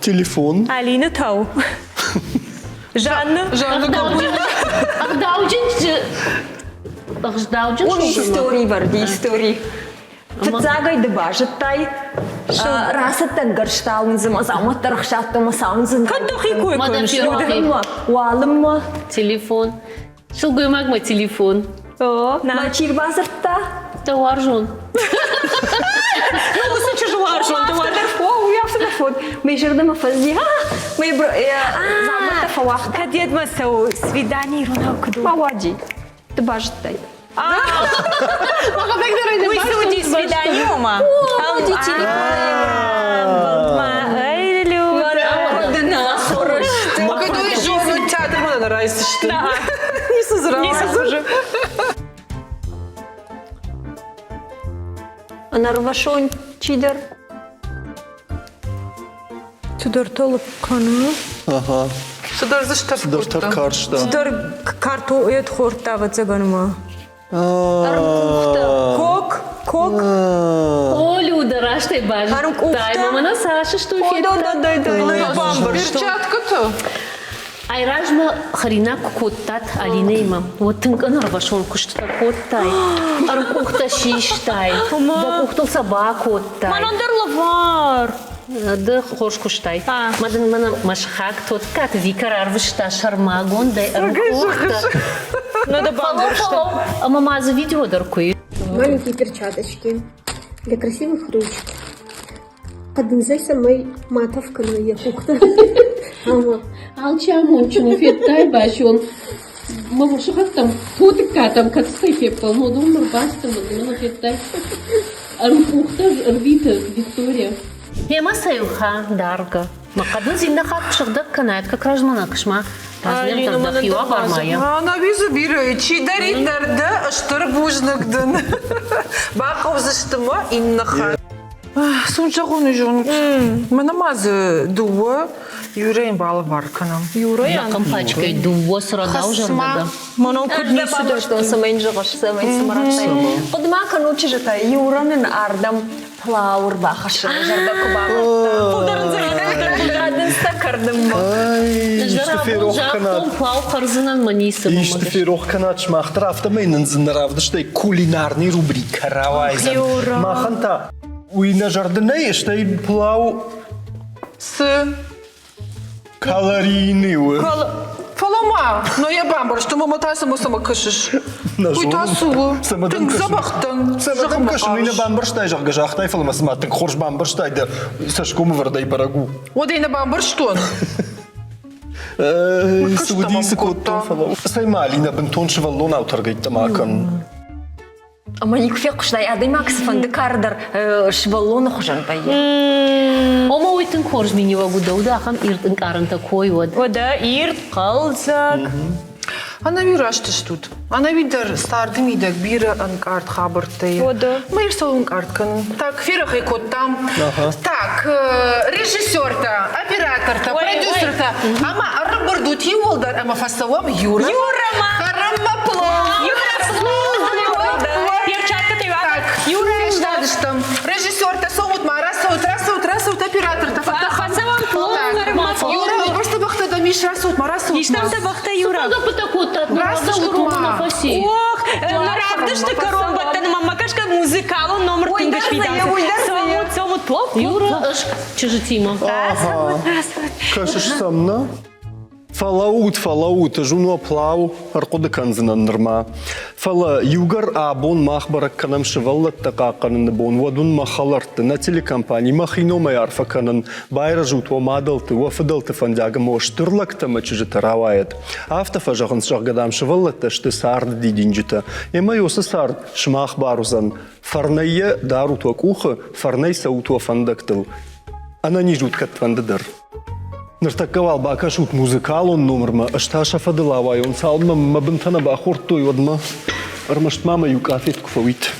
Телефон. Алина Тау. Жанна. Ағждауджын Он истории бар, истории. Фыцагай да бажыттай. Расатта гарштаунзы, мазаматтар хшатта масаунзы. Кандахи кой конш. Уалымма. Телефон. Шылгой магма телефон. Мачир базыртта. Тауаржон. Ну, осы чужуаржон. О, я в телефон. Мы жирды мафазди. Мы заматта фавахта. Кадет масау свидание руна куду. Маваджи. Ты бажыттай. Вы суди свидание, ма. Ауди телефон. Ай, Люда. Макадой жону театр мана нарайсы что? Не созрава. Нарвашон чидер. Тудор толып қаны. Сыдар зыштап Сыдар таркарш, да. Сыдар карту ет хорта вацаганма. Кок. О, Люда, раштай бажа. Тай, мамана Саша, что эфир. Перчатка-то. Айражма харина коттат алинейма. Вот тынка нарвашон кушта коттай. Аркухта шиштай. Да кухтал саба коттай. Манандер лавар. Да хош куштай. Мадан мана машхак тот как викар арвышта шармагон дай аркухта. Надо бамбуршта. А мама за видео даркует. Маленькие перчаточки для красивых ручек. Кадынзай самой матовка на якухта. Алчамон чуну феттай башон. Мама шахак там тотика там кацтай фепал. Но думар баста мана феттай. Аркухта рвита Виктория. Ема саюха дарга. Макадын зинда хат шагдак канает как ражмана кышма. Размер тогда хиуа бармая. Она визу бирой, чидари дарда, аштар бужнагдын. Бақов зыштыма иннаха. Сунча гоны жон. Мана мазы дуа, юрейн балы бар канам. Я компачкой дуа срада уже надо. Мана кудни сюда, что он самый инжигаш, самый самаратай. Подмака нучижата, юранын ардам. Плаур бахашы, жарда кубама. Пударын зыргадын, пударадын стакардым. Плау харзынан манисым. Ишты ферох канат шмахтар автомейнын зындаравды, что кулинарный рубрика равайзан. Маханта. Уйна жардынай, что плау... С... Калорийный. Фалама, но я бамбар, что мама тасама сама кышыш. Уйтасу. Тынк забахтан. Самадан кышын, уйна бамбар штай жағға жақтай фалама саматын хорш бамбар штайды. Сашкомы вардай барагу. Одайна бамбар штон. Судисы коттон фалау. Сайма алина бінтон шываллон аутаргайт тамакан. Ама никфе куштай, ады максифанды кардар шваллоны хужан байы. Ома уйтын хорж мини вагуда, удахан иртын карынта койвад. Ода ирт қалзак. Она вираштыш тут. Она видер стардым идек бира анкарт хабырты. Ода. Майр солун карткан. Так, фирах и кот там. Так, режиссер-то, оператор-то, продюсер-то. Ама рабырдут еволдар, ама фасовом Юра. Юрама. Харама плов. Юра плов. Перчатка ты вак. Юра штадыштам. Режиссер-то соут расут, оператор-то. Фасовом плов. Юра, просто бахта миш расут, марасут. Иштам-то бахта Юра. Что потакота? Ох, наравдыш ты коромбаттан мамакашка музыкалу номер тынгаш видам. Somut плов. Юра, аж чижитима. Кашыш самна. Фалаут, жунуа плау, арқоды канзынан нырма. Фала югар абон махбарак канам шываллат тақақанын бон вадун махаларты на телекомпании махино майарфа канын байра жутуа мадалты, вафадалты фандяга моштырлакта мачыжыта равает. Автофа жағын шағгадам шываллатта шты сарды дидинжита. Ема йосы сард шмах барузан. Фарнайя дарутуа куха, фарнай саутуа фандактыл. Она не жуткат фандадыр. Ныртаккавал бака шут музыкал он номерма, ашта шафадылавай, он салма мабынтана бахорту йодма, армашт мама юкафет куфавит.